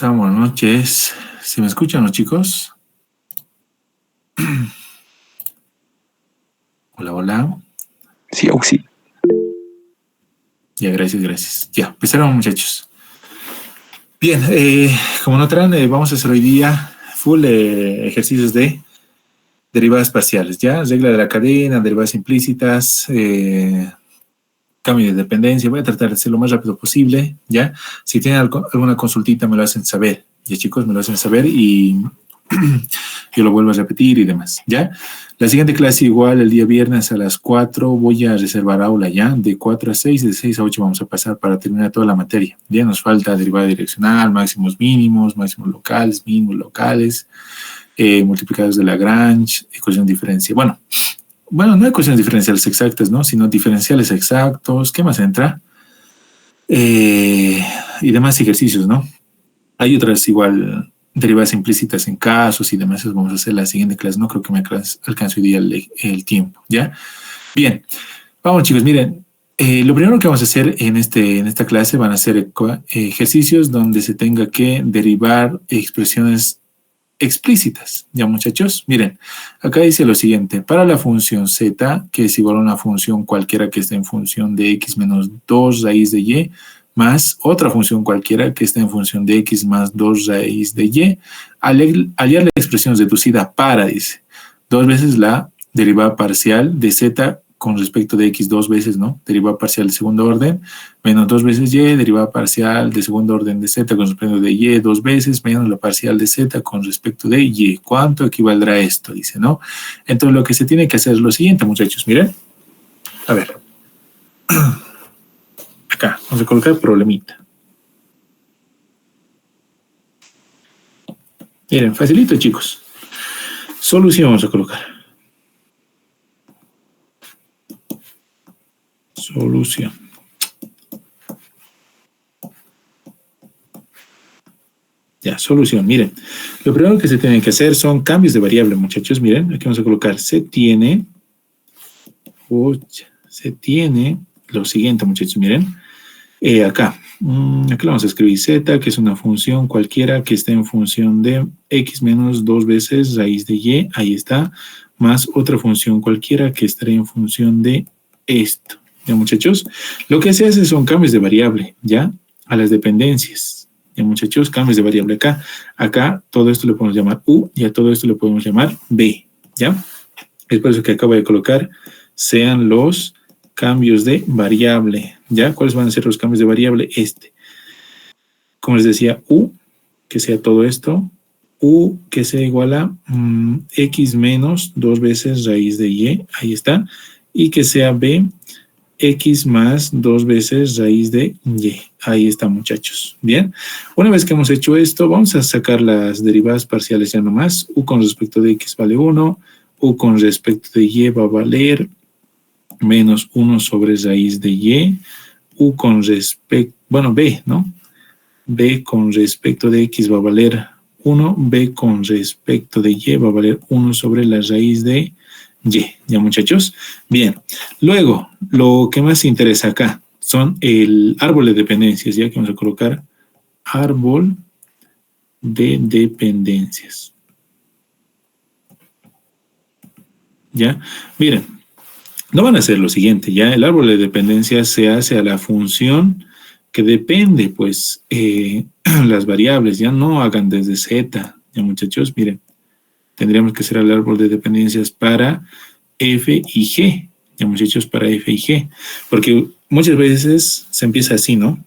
están? Buenas noches. ¿Se me escuchan los chicos? Hola, hola. Sí, sí. Ya, gracias. Ya, empezaron muchachos. Bien, como notarán, vamos a hacer hoy día full ejercicios de derivadas parciales, ¿ya? Regla de la cadena, derivadas implícitas, cambio de dependencia. Voy a tratar de hacerlo lo más rápido posible, ¿ya? Si tienen alguna consultita me lo hacen saber, ya chicos, me lo hacen saber y yo lo vuelvo a repetir y demás, ¿ya? La siguiente clase igual el día viernes a las 4 voy a reservar aula, ¿ya? De 4 a 6, de 6 a 8 vamos a pasar para terminar toda la materia. Ya nos falta derivada direccional, máximos mínimos, máximos locales, mínimos locales, multiplicados de Lagrange, ecuación diferencial. Bueno, no ecuaciones diferenciales exactas, ¿no? Sino diferenciales exactos. ¿Qué más entra? Y demás ejercicios, ¿no? Hay otras igual derivadas implícitas en casos y demás. Eso vamos a hacer la siguiente clase. No creo que me alcance hoy día el tiempo, ¿ya? Bien. Vamos, chicos, miren. Lo primero que vamos a hacer en esta clase van a ser ejercicios donde se tenga que derivar expresiones explícitas, ¿ya muchachos? Miren, acá dice lo siguiente, para la función z, que es igual a una función cualquiera que esté en función de x menos 2 raíz de y, más otra función cualquiera que esté en función de x más 2 raíz de y, hallar la expresión reducida para, dice, dos veces la derivada parcial de z con respecto de x dos veces, ¿no? Derivada parcial de segundo orden, menos dos veces y, derivada parcial de segundo orden de z con respecto de y dos veces, menos la parcial de z con respecto de y. ¿Cuánto equivaldrá esto? Dice, ¿no? Entonces lo que se tiene que hacer es lo siguiente, muchachos, miren. A ver. Acá, vamos a colocar problemita. Miren, facilito, chicos. Solución vamos a colocar. Solución. Ya, solución. Miren, lo primero que se tiene que hacer son cambios de variable, muchachos. Miren, aquí vamos a colocar se tiene lo siguiente, muchachos. Miren, acá lo vamos a escribir z, que es una función cualquiera que esté en función de x menos dos veces raíz de y. Ahí está. Más otra función cualquiera que esté en función de esto. ¿Ya, muchachos? Lo que se hace son cambios de variable, ¿ya? A las dependencias. ¿Ya, muchachos? Cambios de variable acá. Acá todo esto lo podemos llamar u y a todo esto lo podemos llamar b, ¿ya? Es por eso que acabo de colocar sean los cambios de variable, ¿ya? ¿Cuáles van a ser los cambios de variable? Como les decía, u, que sea todo esto, u que sea igual a x menos dos veces raíz de y, ahí está, y que sea b, x más dos veces raíz de y. Ahí está, muchachos. Bien, una vez que hemos hecho esto, vamos a sacar las derivadas parciales ya nomás. U con respecto de x vale 1, u con respecto de y va a valer menos 1 sobre raíz de y, u con respecto, bueno, b, ¿no? B con respecto de x va a valer 1, b con respecto de y va a valer 1 sobre la raíz de y, ¿ya, muchachos? Bien, luego, lo que más interesa acá son el árbol de dependencias, ya que vamos a colocar árbol de dependencias. ¿Ya? Miren, no van a hacer lo siguiente, ¿ya? El árbol de dependencias se hace a la función que depende, pues, las variables, ya no hagan desde z, ¿ya, muchachos? Miren. Tendríamos que hacer el árbol de dependencias para f y g, ya, muchachos, para f y g, porque muchas veces se empieza así, ¿no?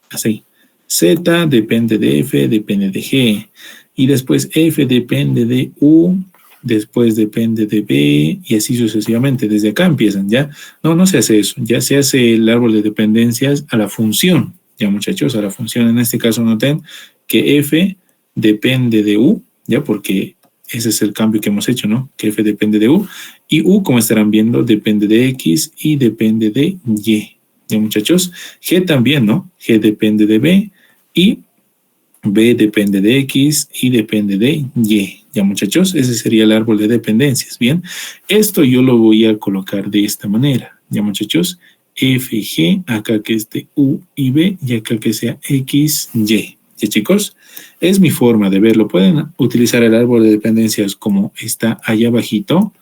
Así, z depende de f, depende de g, y después f depende de u, después depende de b, y así sucesivamente, desde acá empiezan, ¿ya? No se hace eso, ya se hace el árbol de dependencias a la función, ya, muchachos, a la función. En este caso noten que f depende de u, ya, porque ese es el cambio que hemos hecho, ¿no? Que f depende de u. Y u, como estarán viendo, depende de x y depende de y. ¿Ya, muchachos? G también, ¿no? G depende de b y b depende de x y depende de y. ¿Ya, muchachos? Ese sería el árbol de dependencias. Bien. Esto yo lo voy a colocar de esta manera. ¿Ya, muchachos? F, G, acá que esté u y b y acá que sea x, y. ¿Ya, chicos? Es mi forma de verlo. Pueden utilizar el árbol de dependencias como está allá abajito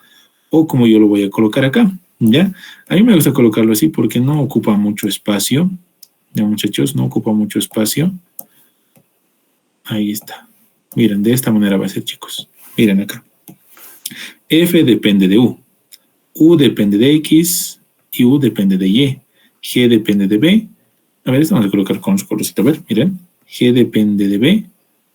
o como yo lo voy a colocar acá, ¿ya? A mí me gusta colocarlo así porque no ocupa mucho espacio. Ya, muchachos, no ocupa mucho espacio. Ahí está. Miren, de esta manera va a ser, chicos. Miren acá. F depende de U. U depende de X y U depende de Y. G depende de B. A ver, esto vamos a colocar con su colorcito. A ver, miren. G depende de B.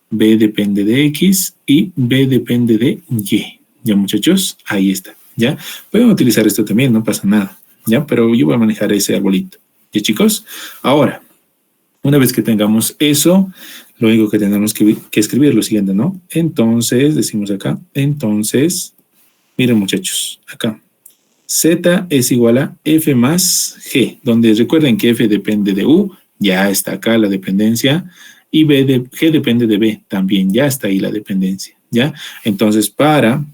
B depende de X y B depende de Y. ¿Ya, muchachos? Ahí está. ¿Ya? Pueden utilizar esto también, no pasa nada. ¿Ya? Pero yo voy a manejar ese arbolito. ¿Ya, chicos? Ahora, una vez que tengamos eso, lo único que tenemos que escribir es lo siguiente, ¿no? Entonces, decimos acá, entonces, miren, muchachos, acá. Z es igual a F más G, donde recuerden que F depende de U, ya está acá la dependencia, y G depende de B, también ya está ahí la dependencia, ¿ya? Entonces, para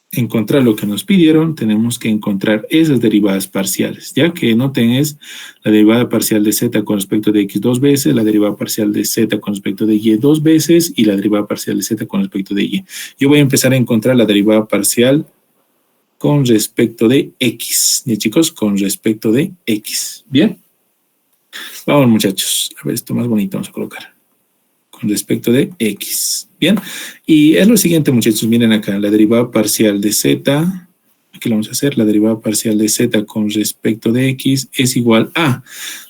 encontrar lo que nos pidieron, tenemos que encontrar esas derivadas parciales, ya que noten es la derivada parcial de z con respecto de x dos veces, la derivada parcial de z con respecto de y dos veces y la derivada parcial de z con respecto de y. Yo voy a empezar a encontrar la derivada parcial con respecto de x, ¿ya, chicos? Con respecto de x, ¿bien? Vamos, muchachos, a ver esto más bonito vamos a colocar. Con respecto de x. Bien, y es lo siguiente, muchachos, miren acá, la derivada parcial de z, aquí lo vamos a hacer, la derivada parcial de z con respecto de x es igual a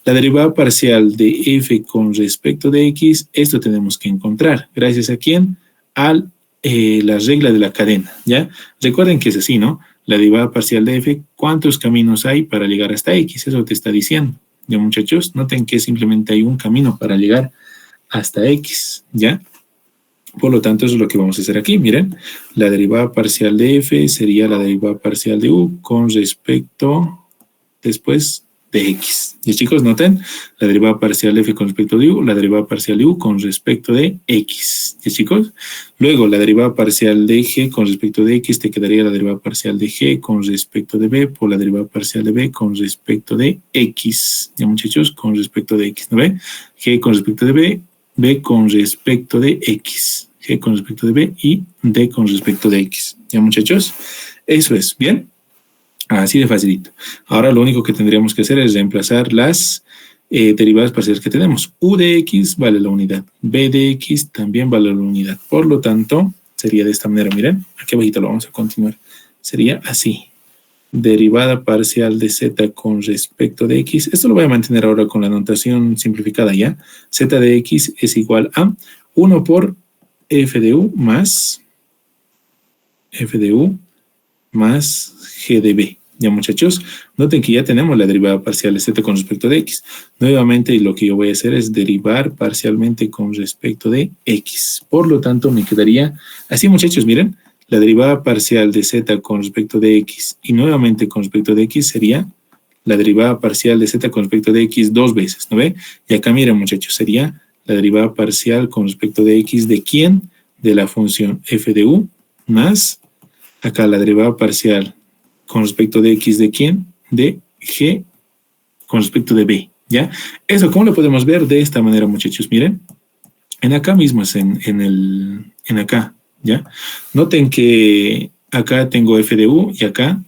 la derivada parcial de f con respecto de x, esto tenemos que encontrar, ¿gracias a quién? A la regla de la cadena, ¿ya? Recuerden que es así, ¿no? La derivada parcial de f, ¿cuántos caminos hay para llegar hasta x? Eso te está diciendo, ¿ya, muchachos? Noten que simplemente hay un camino para llegar hasta x, ¿ya? Por lo tanto, eso es lo que vamos a hacer aquí. Miren, la derivada parcial de f sería la derivada parcial de u con respecto después de x. Y chicos, noten, la derivada parcial de f con respecto de u, la derivada parcial de u con respecto de x. ¿Y chicos? Luego, la derivada parcial de g con respecto de x te quedaría la derivada parcial de g con respecto de b por la derivada parcial de b con respecto de x. ¿Ya, muchachos? Con respecto de x, ¿no ve? G con respecto de b, b con respecto de x. G con respecto de b y d con respecto de x. ¿Ya, muchachos? Eso es, ¿bien? Así de facilito. Ahora lo único que tendríamos que hacer es reemplazar las derivadas parciales que tenemos. U de x vale la unidad. B de x también vale la unidad. Por lo tanto, sería de esta manera. Miren, aquí abajito lo vamos a continuar. Sería así. Derivada parcial de z con respecto de x. Esto lo voy a mantener ahora con la notación simplificada ya. Z de x es igual a 1 por f de u más g de b. Ya, muchachos, noten que ya tenemos la derivada parcial de z con respecto de x. Nuevamente lo que yo voy a hacer es derivar parcialmente con respecto de x. Por lo tanto, me quedaría así, muchachos, miren, la derivada parcial de z con respecto de x y nuevamente con respecto de x sería la derivada parcial de z con respecto de x dos veces, ¿no ve? Y acá miren, muchachos, sería la derivada parcial con respecto de x de quién, de la función f de u, más acá la derivada parcial con respecto de x de quién, de g con respecto de b, ¿ya? Eso, ¿cómo lo podemos ver? De esta manera, muchachos, miren. En acá mismo es en acá, ¿ya? Noten que acá tengo f de u y acá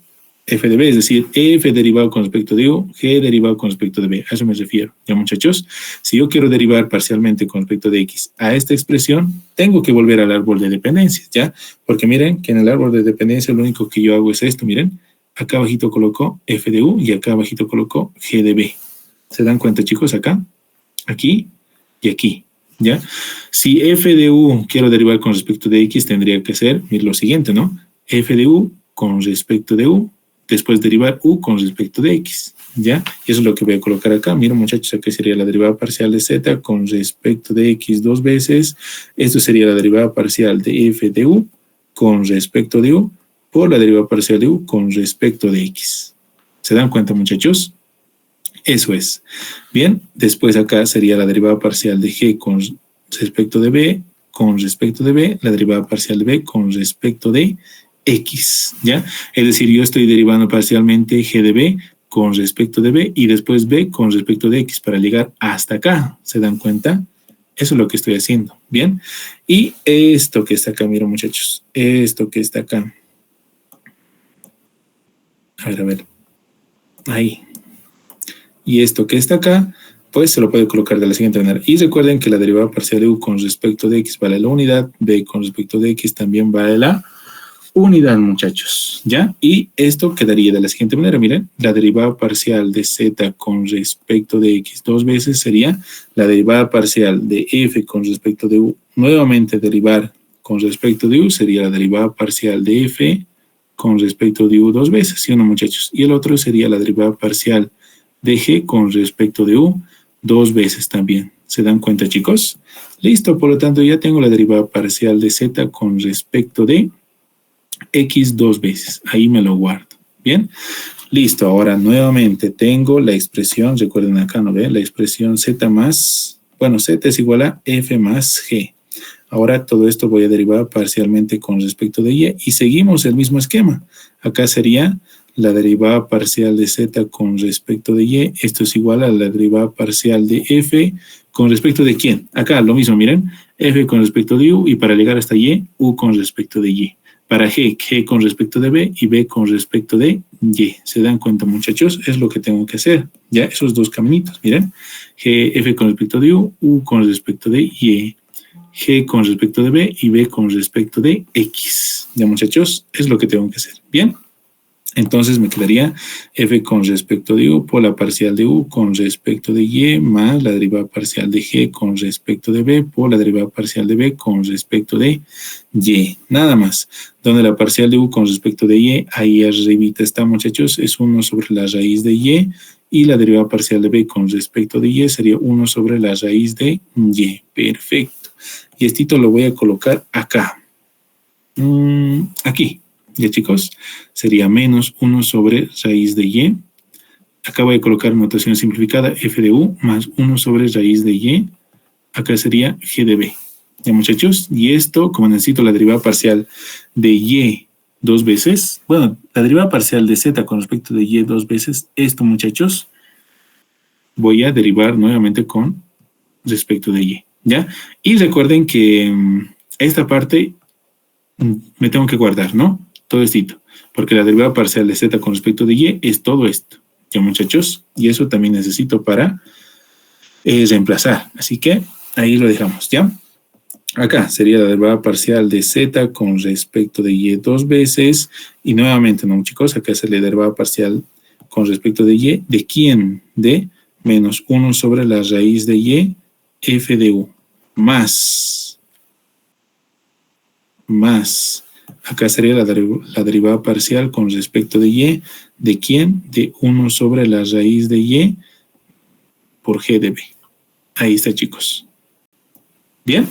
f de b, es decir, f derivado con respecto de u, g derivado con respecto de b. A eso me refiero, ¿ya, muchachos? Si yo quiero derivar parcialmente con respecto de x a esta expresión, tengo que volver al árbol de dependencias, ¿ya? Porque miren que en el árbol de dependencia lo único que yo hago es esto, miren. Acá abajito coloco f de u y acá abajito coloco g de b. ¿Se dan cuenta, chicos? Acá, aquí y aquí, ¿ya? Si f de u quiero derivar con respecto de x, tendría que ser, miren lo siguiente, ¿no? F de u con respecto de u, después derivar u con respecto de x, ¿ya? Y eso es lo que voy a colocar acá. Miren, muchachos, aquí sería la derivada parcial de z con respecto de x dos veces. Esto sería la derivada parcial de f de u con respecto de u por la derivada parcial de u con respecto de x. ¿Se dan cuenta, muchachos? Eso es. Bien, después acá sería la derivada parcial de g con respecto de b, con respecto de b, la derivada parcial de b con respecto de x, ¿ya? Es decir, yo estoy derivando parcialmente g de b con respecto de b y después b con respecto de x para llegar hasta acá. ¿Se dan cuenta? Eso es lo que estoy haciendo. Bien. Y esto que está acá, miren muchachos. Esto que está acá. A ver. Ahí. Y esto que está acá, pues se lo puede colocar de la siguiente manera. Y recuerden que la derivada parcial de u con respecto de x vale la unidad, b con respecto de x también vale la unidad, muchachos, ¿ya? Y esto quedaría de la siguiente manera, miren, la derivada parcial de z con respecto de x dos veces sería la derivada parcial de f con respecto de u. Nuevamente derivar con respecto de u sería la derivada parcial de f con respecto de u dos veces, ¿sí o no, muchachos? Y el otro sería la derivada parcial de g con respecto de u dos veces también. ¿Se dan cuenta, chicos? Listo, por lo tanto ya tengo la derivada parcial de z con respecto de x dos veces. Ahí me lo guardo. Bien, listo. Ahora nuevamente tengo la expresión, recuerden acá, ¿no ven? La expresión z más, bueno, z es igual a f más g. Ahora todo esto voy a derivar parcialmente con respecto de y seguimos el mismo esquema. Acá sería la derivada parcial de z con respecto de y. Esto es igual a la derivada parcial de f con respecto de quién. Acá lo mismo, miren. F con respecto de u y para llegar hasta y, u con respecto de y. Para g, g con respecto de b y b con respecto de y. ¿Se dan cuenta, muchachos? Es lo que tengo que hacer. Ya, esos dos caminitos, miren. G, f con respecto de u con respecto de y. G con respecto de b y b con respecto de x. Ya, muchachos, es lo que tengo que hacer. Bien. Entonces me quedaría f con respecto de u por la parcial de u con respecto de y más la derivada parcial de g con respecto de b por la derivada parcial de b con respecto de y. Nada más. Donde la parcial de u con respecto de y, ahí arribita está, muchachos, es 1 sobre la raíz de y la derivada parcial de b con respecto de y sería 1 sobre la raíz de y. Perfecto. Y esto lo voy a colocar acá. Aquí. Ya, chicos, sería menos 1 sobre raíz de y. Acá voy a colocar notación simplificada, f de u más 1 sobre raíz de y. Acá sería g de b. Ya, muchachos, y esto, como necesito la derivada parcial de y dos veces, bueno, la derivada parcial de z con respecto de y dos veces, esto, muchachos, voy a derivar nuevamente con respecto de y, ¿ya? Y recuerden que esta parte me tengo que guardar, ¿no? Todo esto, porque la derivada parcial de z con respecto de y es todo esto, ¿ya, muchachos? Y eso también necesito para reemplazar, así que ahí lo dejamos, ¿ya? Acá sería la derivada parcial de z con respecto de y dos veces, y nuevamente, ¿no, chicos? Acá sería la derivada parcial con respecto de y, ¿de quién? De menos 1 sobre la raíz de y, f de u, más, acá sería la derivada parcial con respecto de y, ¿de quién? De 1 sobre la raíz de y por g de b. Ahí está, chicos. Bien,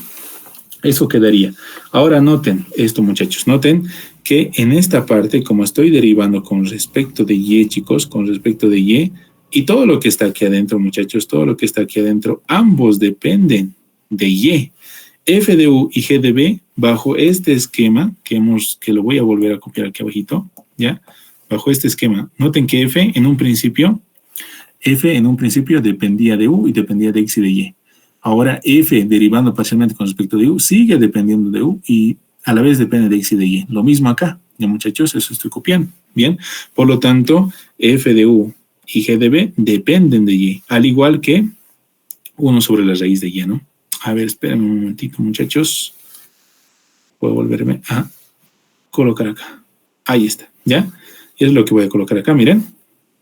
eso quedaría. Ahora noten esto, muchachos, noten que en esta parte, como estoy derivando con respecto de y, chicos, con respecto de y todo lo que está aquí adentro, muchachos, todo lo que está aquí adentro, ambos dependen de y. F de u y g de b, bajo este esquema, que lo voy a volver a copiar aquí abajito, ¿ya? Bajo este esquema, noten que f en un principio dependía de u y dependía de x y de y. Ahora f derivando parcialmente con respecto de u sigue dependiendo de u y a la vez depende de x y de y. Lo mismo acá, ya, muchachos, eso estoy copiando, ¿bien? Por lo tanto, f de u y g de b dependen de y, al igual que 1 sobre la raíz de y, ¿no? A ver, espérenme un momentito, muchachos. Puedo volverme a colocar acá. Ahí está, ¿ya? Y es lo que voy a colocar acá, miren.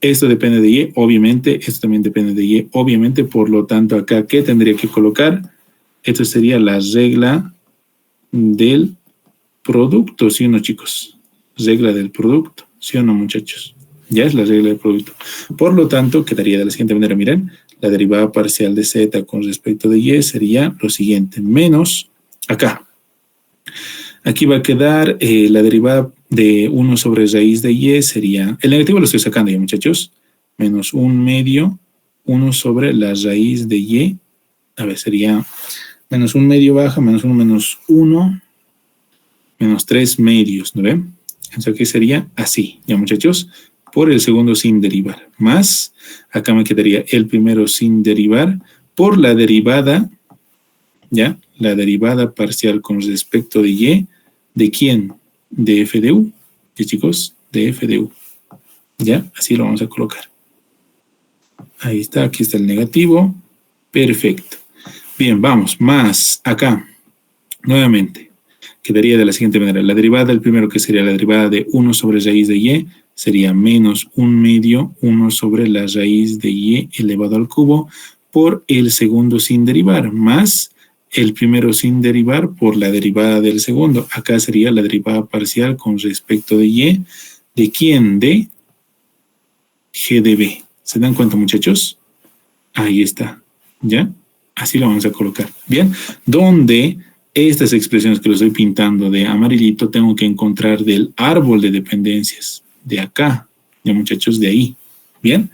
Esto depende de y, obviamente. Esto también depende de y, obviamente. Por lo tanto, acá, ¿qué tendría que colocar? Esto sería la regla del producto, ¿sí o no, chicos? Regla del producto, ¿sí o no, muchachos? Ya es la regla del producto. Por lo tanto, quedaría de la siguiente manera, miren. La derivada parcial de z con respecto de y sería lo siguiente, menos acá. Aquí va a quedar la derivada de 1 sobre raíz de y sería, el negativo lo estoy sacando ya, muchachos, menos 1 medio, 1 sobre la raíz de y, a ver, sería menos 1 medio baja, menos 1 menos 1, menos 3 medios, ¿no ven? Entonces aquí sería así, ya, muchachos, por el segundo sin derivar, más, acá me quedaría el primero sin derivar, por la derivada, ¿ya? La derivada parcial con respecto de y, ¿de quién? De f de u, ¿sí, chicos? De f de u, ¿ya? Así lo vamos a colocar. Ahí está, aquí está el negativo, perfecto. Bien, vamos, más acá, nuevamente, quedaría de la siguiente manera. La derivada del primero, que sería la derivada de 1 sobre raíz de y, sería menos 1/2, 1 sobre la raíz de y elevado al cubo, por el segundo sin derivar, más el primero sin derivar por la derivada del segundo. Acá sería la derivada parcial con respecto de y. ¿De quién? De g de b. ¿Se dan cuenta, muchachos? Ahí está, ¿ya? Así lo vamos a colocar. Bien, donde estas expresiones que lo estoy pintando de amarillito tengo que encontrar del árbol de dependencias, de acá, ya muchachos, de ahí. Bien,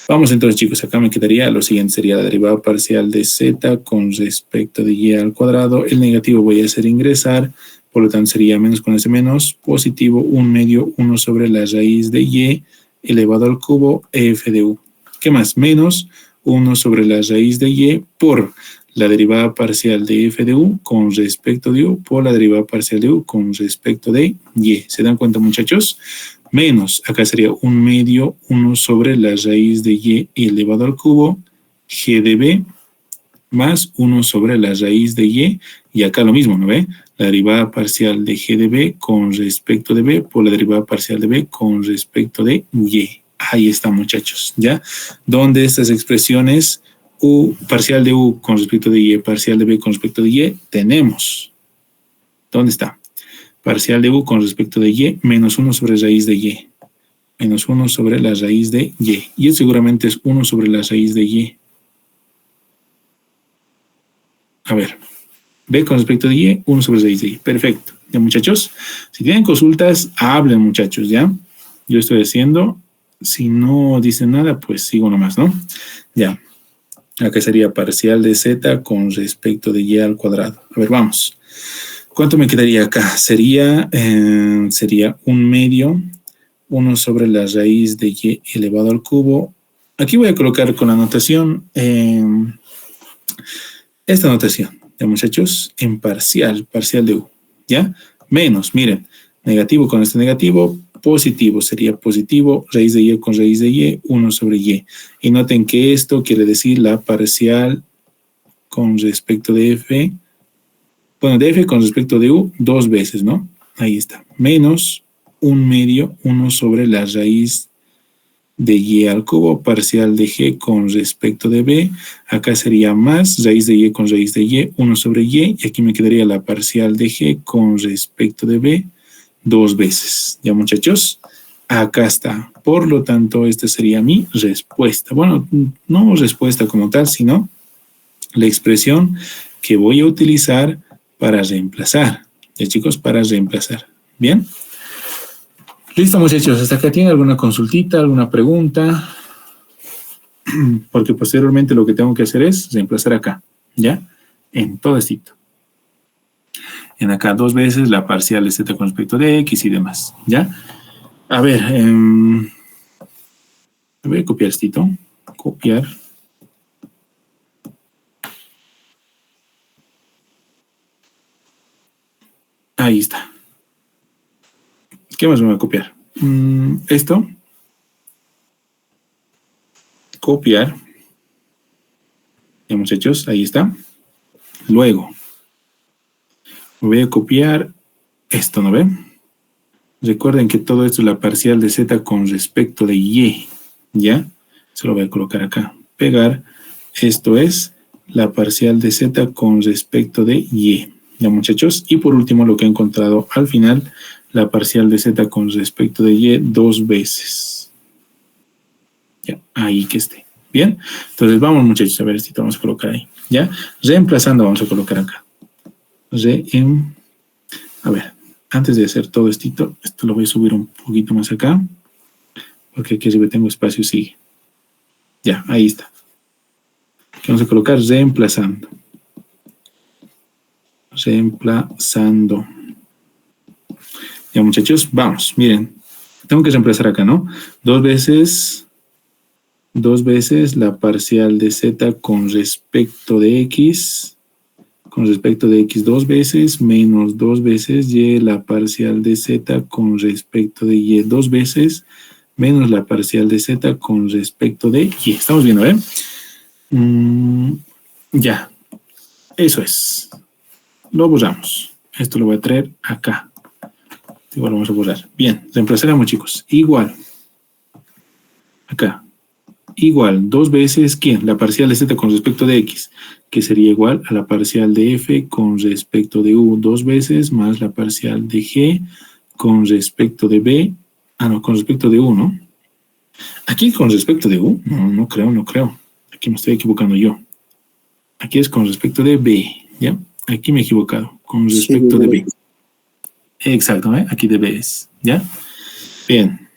vamos entonces, chicos, acá me quedaría lo siguiente, sería la derivada parcial de z con respecto de y al cuadrado. El negativo voy a hacer ingresar, por lo tanto sería menos con ese menos, positivo 1/2, 1 sobre la raíz de y elevado al cubo f de u. ¿Qué más? Menos 1 sobre la raíz de y por la derivada parcial de f de u con respecto de u por la derivada parcial de u con respecto de y. ¿Se dan cuenta, muchachos? Menos, acá sería 1/2, 1 sobre la raíz de y elevado al cubo, g de b, más 1 sobre la raíz de y acá lo mismo, ¿no ve? La derivada parcial de g de b con respecto de b por la derivada parcial de b con respecto de y. Ahí está, muchachos, ¿ya? Donde estas expresiones, u parcial de u con respecto de y, parcial de b con respecto de y, tenemos. ¿Dónde está? Parcial de u con respecto de y, menos 1 sobre raíz de y. Menos 1 sobre la raíz de y. Y eso seguramente es 1 sobre la raíz de y. A ver, b con respecto de y, 1 sobre raíz de y. Perfecto. ¿Ya, muchachos? Si tienen consultas, hablen, muchachos, ¿ya? Yo estoy haciendo. Si no dicen nada, pues sigo nomás, ¿no? Ya. Acá sería parcial de z con respecto de y al cuadrado. A ver, vamos. ¿Cuánto me quedaría acá? Sería 1/2, 1 sobre la raíz de y elevado al cubo. Aquí voy a colocar con la notación, esta notación, ¿ya, muchachos? En parcial de u, ¿ya? Menos, miren, negativo con este negativo, positivo, sería positivo, raíz de y con raíz de y, 1 sobre y. Y noten que esto quiere decir la parcial con respecto de f, bueno, de f con respecto de u, 2 veces, ¿no? Ahí está, menos 1/2, 1 sobre la raíz de y al cubo, parcial de g con respecto de b, acá sería más, raíz de y con raíz de y, 1 sobre y aquí me quedaría la parcial de g con respecto de b, 2 veces. ¿Ya, muchachos? Acá está. Por lo tanto, esta sería mi respuesta. Bueno, no respuesta como tal, sino la expresión que voy a utilizar para reemplazar. ¿Ya, chicos? Para reemplazar. ¿Bien? Listo, muchachos. ¿Hasta acá tienen alguna consultita, alguna pregunta? Porque posteriormente lo que tengo que hacer es reemplazar acá. ¿Ya? En todo esto. En acá 2 veces la parcial de z con respecto de x y demás, ¿ya? A ver, voy a copiar esto, copiar. Ahí está. ¿Qué más me voy a copiar? Esto. Copiar. Ya, muchachos, ahí está. Luego, voy a copiar esto, ¿no ven? Recuerden que todo esto es la parcial de z con respecto de y, ¿ya? Se lo voy a colocar acá. Pegar. Esto es la parcial de z con respecto de y, ¿ya, muchachos? Y por último, lo que he encontrado al final, la parcial de z con respecto de y 2 veces. Ya, ahí que esté. Bien, entonces vamos, muchachos, a ver si vamos a colocar ahí. ¿Ya? Reemplazando vamos a colocar acá. A ver, antes de hacer todo esto lo voy a subir un poquito más acá, porque aquí arriba tengo espacio, sigue. Ya, ahí está. Vamos a colocar reemplazando. Reemplazando. Ya, muchachos, vamos, miren. Tengo que reemplazar acá, ¿no? Dos veces la parcial de z con respecto de x, dos veces, menos dos veces y la parcial de z con respecto de y dos veces, menos la parcial de z con respecto de y. Estamos viendo, ¿eh? Ya, eso es. Lo borramos. Esto lo voy a traer acá. Igual vamos a borrar. Bien, reemplazaremos, chicos. Igual. Acá. Igual. Dos veces, ¿quién? La parcial de z con respecto de x, que sería igual a la parcial de f con respecto de u dos veces, más la parcial de g con respecto de b. Ah, no, con respecto de u, ¿no? Aquí con respecto de u. No creo. Aquí me estoy equivocando yo. Aquí es con respecto de b, ¿ya? Aquí me he equivocado. Con respecto de b. Exacto, ¿eh? Aquí de b es, ¿ya? Bien.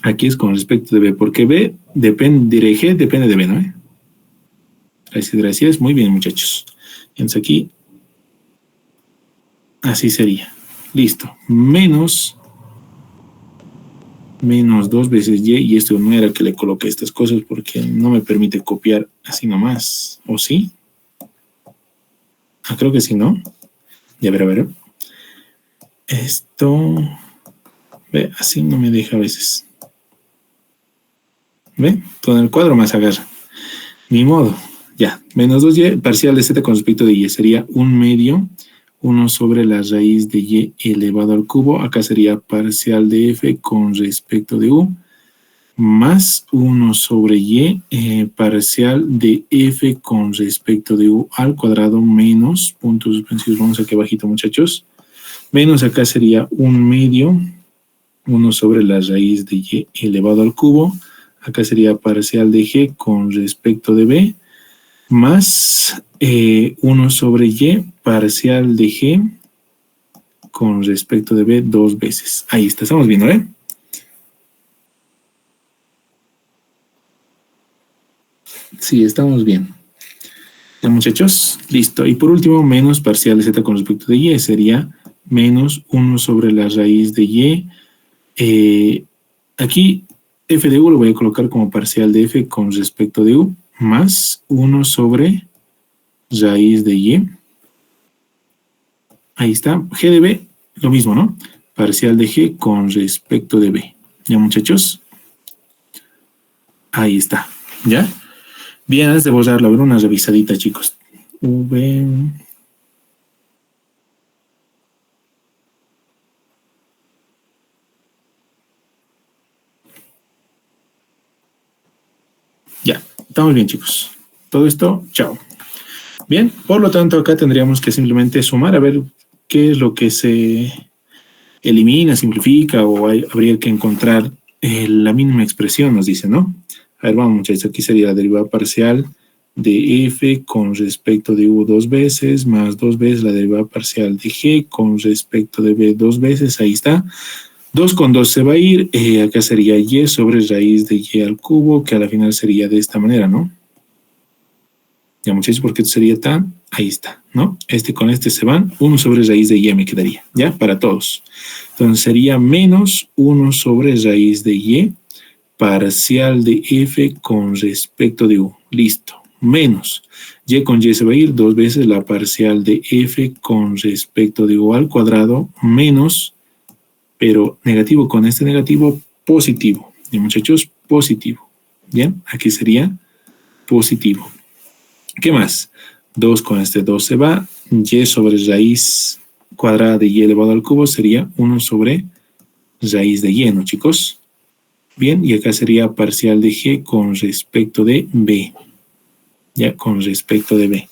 Aquí es con respecto de b, porque b depende, de g depende de b, ¿no? Gracias. Muy bien, muchachos. Entonces aquí, así sería. Listo. Menos dos veces y esto no era que le coloqué estas cosas porque no me permite copiar así nomás. ¿O sí? Creo que sí, ¿no? Ya, a ver. Esto, ve, así no me deja a veces. ¿Ve? Con el cuadro más agarra. Ni modo. Ya, menos 2y, parcial de z con respecto de y sería 1/2, 1 sobre la raíz de y elevado al cubo. Acá sería parcial de f con respecto de u, más 1 sobre y, parcial de f con respecto de u al cuadrado, menos, puntos suspensivos, vamos aquí abajito, muchachos. Menos acá sería 1/2, 1 sobre la raíz de y elevado al cubo. Acá sería parcial de g con respecto de b, más 1 sobre y, parcial de g con respecto de b dos veces. Ahí está, estamos viendo, ¿eh? Sí, estamos bien. Ya, muchachos, listo. Y por último, menos parcial de z con respecto de y sería menos 1 sobre la raíz de y. Aquí f de u lo voy a colocar como parcial de f con respecto de u, más 1 sobre raíz de y. Ahí está. G de b, lo mismo, ¿no? Parcial de g con respecto de b. ¿Ya, muchachos? Ahí está. ¿Ya? Bien, antes de borrarlo, a ver una revisadita, chicos. V. Ya, estamos bien, chicos. Todo esto, chao. Bien, por lo tanto, acá tendríamos que simplemente sumar a ver qué es lo que se elimina, simplifica o habría que encontrar la mínima expresión, nos dice, ¿no? A ver, vamos, muchachos, aquí sería la derivada parcial de f con respecto de u dos veces, más dos veces la derivada parcial de g con respecto de b dos veces, ahí está. 2 con 2 se va a ir, acá sería y sobre raíz de y al cubo, que a la final sería de esta manera, ¿no? Ya, muchachos, porque esto sería tan, ahí está, ¿no? Este con este se van, 1 sobre raíz de y me quedaría, ¿ya? Para todos. Entonces sería menos 1 sobre raíz de y, parcial de f con respecto de u. Listo. Menos. Y con y se va a ir dos veces la parcial de f con respecto de u al cuadrado, menos, pero negativo con este negativo, positivo. ¿Y, muchachos? Positivo. ¿Bien? Aquí sería positivo. ¿Qué más? 2 con este 2 se va. Y sobre raíz cuadrada de y elevado al cubo sería 1 sobre raíz de y, ¿no, chicos? Bien, y acá sería parcial de g con respecto de b. Ya, con respecto de b.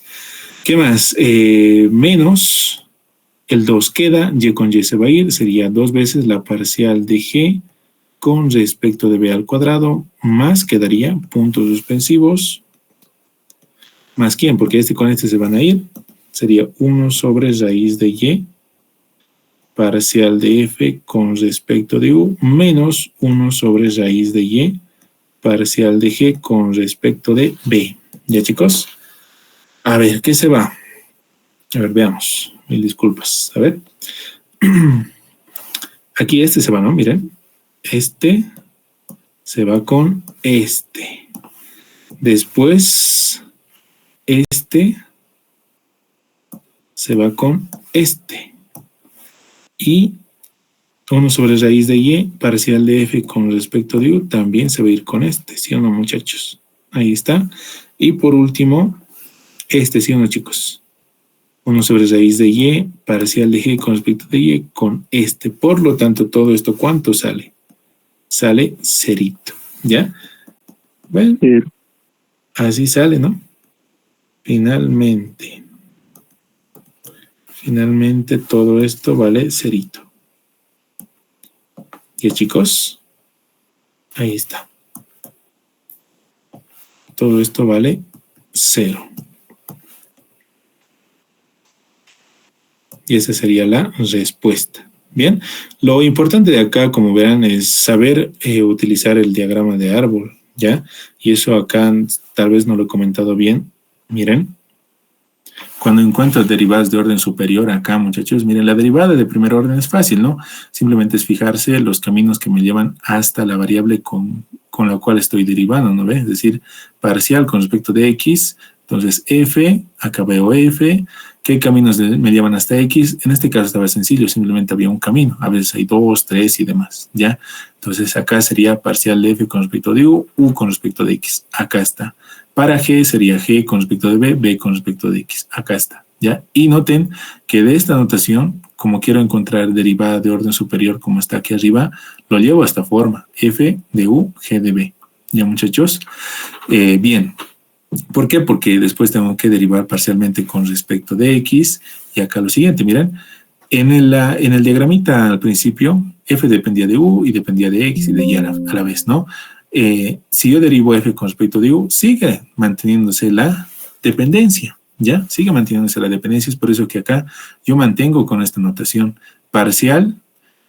¿Qué más? Menos el 2 queda, y con y se va a ir, sería dos veces la parcial de g con respecto de b al cuadrado, más quedaría puntos suspensivos, más quién, porque este con este se van a ir, sería 1 sobre raíz de y, parcial de f con respecto de u, menos 1 sobre raíz de y, parcial de g con respecto de b. ¿Ya, chicos? A ver, ¿qué se va? A ver, veamos. Mil disculpas. A ver. Aquí este se va, ¿no? Miren. este se va con este. Después, este se va con este. Y 1 sobre raíz de y parcial de f con respecto de u también se va a ir con este, ¿sí o no, muchachos? Ahí está. Y por último, este, ¿sí o no, chicos? 1 sobre raíz de y parcial de g con respecto de y con este. Por lo tanto, todo esto, ¿cuánto sale? Sale cerito, ¿ya? Bueno, así sale, ¿no? Finalmente todo esto vale cerito. ¿Ya, chicos? Ahí está. Todo esto vale 0. Y esa sería la respuesta. Bien, lo importante de acá, como verán, es saber utilizar el diagrama de árbol, ¿ya? Y eso acá tal vez no lo he comentado bien. Miren, cuando encuentro derivadas de orden superior acá, muchachos, miren, la derivada de primer orden es fácil, ¿no? Simplemente es fijarse los caminos que me llevan hasta la variable con la cual estoy derivando, ¿no ve? Es decir, parcial con respecto de x, entonces f, acá veo f, ¿qué caminos me llevan hasta x? En este caso estaba sencillo, simplemente había un camino, a veces hay 2, 3 y demás, ¿ya? Entonces acá sería parcial de f con respecto de u con respecto de x, acá está. Para G sería G con respecto de B, B con respecto de X. Acá está, ¿ya? Y noten que de esta notación, como quiero encontrar derivada de orden superior como está aquí arriba, lo llevo a esta forma, F de U, G de B. ¿Ya, muchachos? Bien. ¿Por qué? Porque después tengo que derivar parcialmente con respecto de X. Y acá lo siguiente, miren. En el diagramita al principio, F dependía de U y dependía de X y de Y a la vez, ¿no? Si yo derivo f con respecto de u, sigue manteniéndose la dependencia, ¿ya? Sigue manteniéndose la dependencia, es por eso que acá yo mantengo con esta notación parcial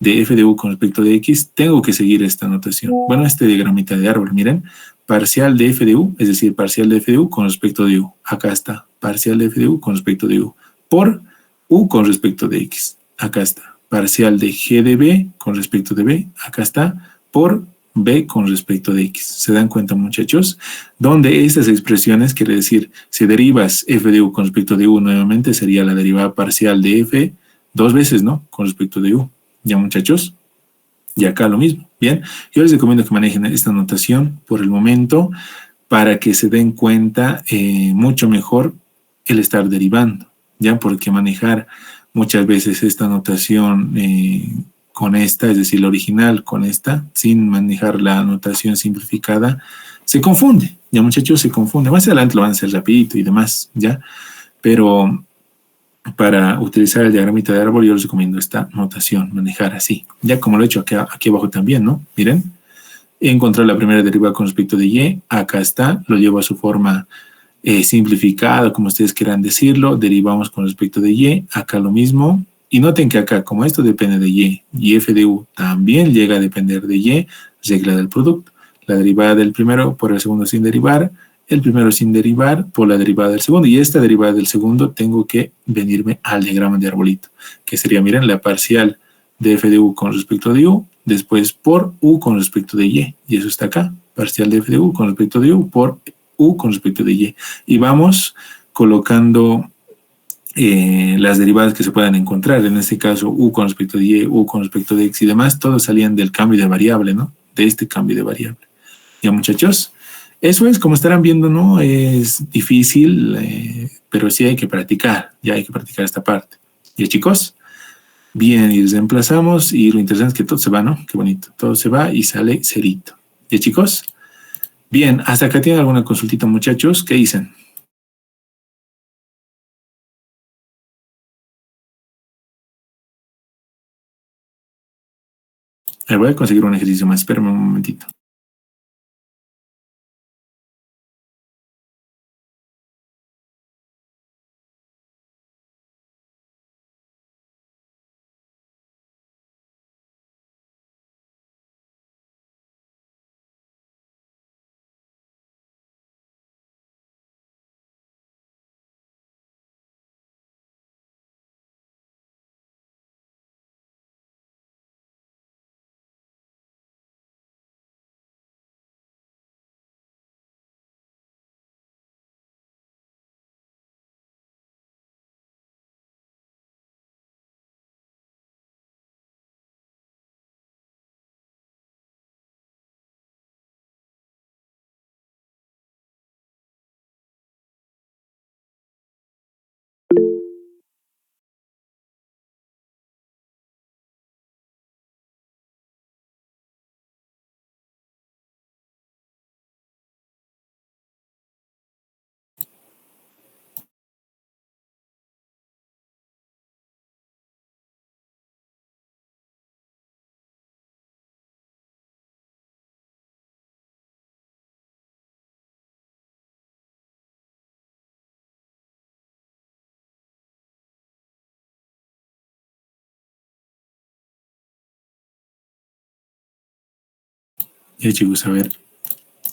de f de u con respecto de x, tengo que seguir esta notación. Bueno, este diagramita de árbol, miren, parcial de f de u, es decir, parcial de f de u con respecto de u, acá está, parcial de f de u con respecto de u, por u con respecto de x, acá está, parcial de g de b con respecto de b, acá está, por B con respecto de X. ¿Se dan cuenta, muchachos? Donde estas expresiones, quiere decir, si derivas f de u con respecto de u nuevamente, sería la derivada parcial de f dos veces, ¿no? Con respecto de u. ¿Ya, muchachos? Y acá lo mismo. Bien, yo les recomiendo que manejen esta notación por el momento para que se den cuenta mucho mejor el estar derivando, ¿ya? Porque manejar muchas veces esta notación con esta, es decir, la original con esta, sin manejar la notación simplificada, se confunde, ya, muchachos, se confunde. Más adelante lo van a hacer rapidito y demás, ¿ya? Pero para utilizar el diagramita de árbol yo les recomiendo esta notación, manejar así, ya como lo he hecho aquí abajo también, ¿no? Miren, encontrar la primera derivada con respecto de y, acá está, lo llevo a su forma simplificada, como ustedes quieran decirlo, derivamos con respecto de y, acá lo mismo, y noten que acá, como esto depende de y f de u también llega a depender de y, regla del producto, la derivada del primero por el segundo sin derivar, el primero sin derivar por la derivada del segundo, y esta derivada del segundo tengo que venirme al diagrama de arbolito, que sería, miren, la parcial de f de u con respecto de u, después por u con respecto de y eso está acá, parcial de f de u con respecto de u por u con respecto de y. Y vamos colocando las derivadas que se puedan encontrar, en este caso u con respecto de y, u con respecto de x y demás, todos salían del cambio de variable, ¿no? De este cambio de variable. ¿Ya, muchachos? Eso es, como estarán viendo, ¿no? Es difícil, pero sí hay que practicar, ya hay que practicar esta parte. ¿Ya, chicos? Bien, y reemplazamos, y lo interesante es que todo se va, ¿no? Qué bonito. Todo se va y sale cerito. ¿Ya, chicos? Bien, hasta acá tienen alguna consultita, muchachos. ¿Qué dicen? Voy a conseguir un ejercicio más. Espérame un momentito. Ya chicos, a ver,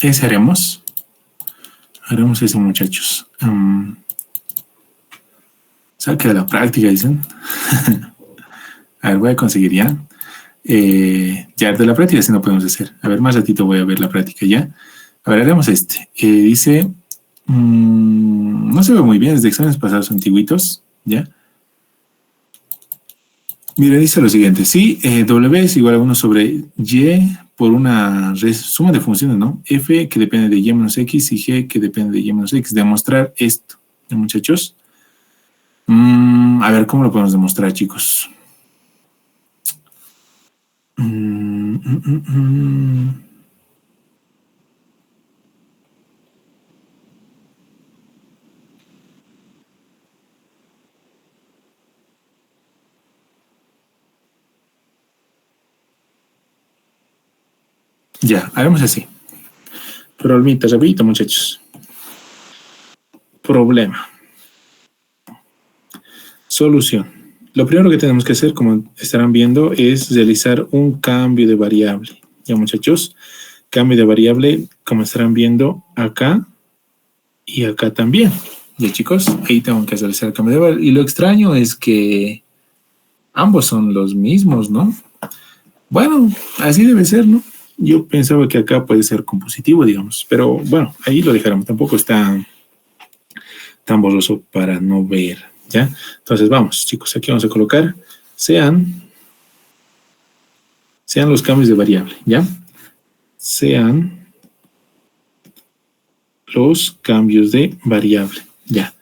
ese haremos ese muchachos. Saque de la práctica, dicen. A ver, voy a conseguir ya. Ya de la práctica sí no podemos hacer. A ver, más ratito voy a ver la práctica ya. A ver, haremos este. Dice, no se ve muy bien, es de exámenes pasados antiguitos, ¿ya? Mira, dice lo siguiente. Si W es igual a 1 sobre Y por una suma de funciones, ¿no? F que depende de Y menos X y G que depende de Y menos X. Demostrar esto, ¿ya, muchachos? A ver, ¿cómo lo podemos demostrar, chicos? Ya, haremos así. Problemita, rapidito, muchachos. Problema. Solución. Lo primero que tenemos que hacer, como estarán viendo, es realizar un cambio de variable. Ya, muchachos, cambio de variable, como estarán viendo, acá y acá también. Ya, chicos, ahí tengo que realizar el cambio de variable. Y lo extraño es que ambos son los mismos, ¿no? Bueno, así debe ser, ¿no? Yo pensaba que acá puede ser compositivo, digamos, pero bueno, ahí lo dejaremos. Tampoco está tan borroso para no ver, ¿ya? Entonces vamos, chicos, aquí vamos a colocar sean los cambios de variable, ¿ya? Sean los cambios de variable, ¿ya?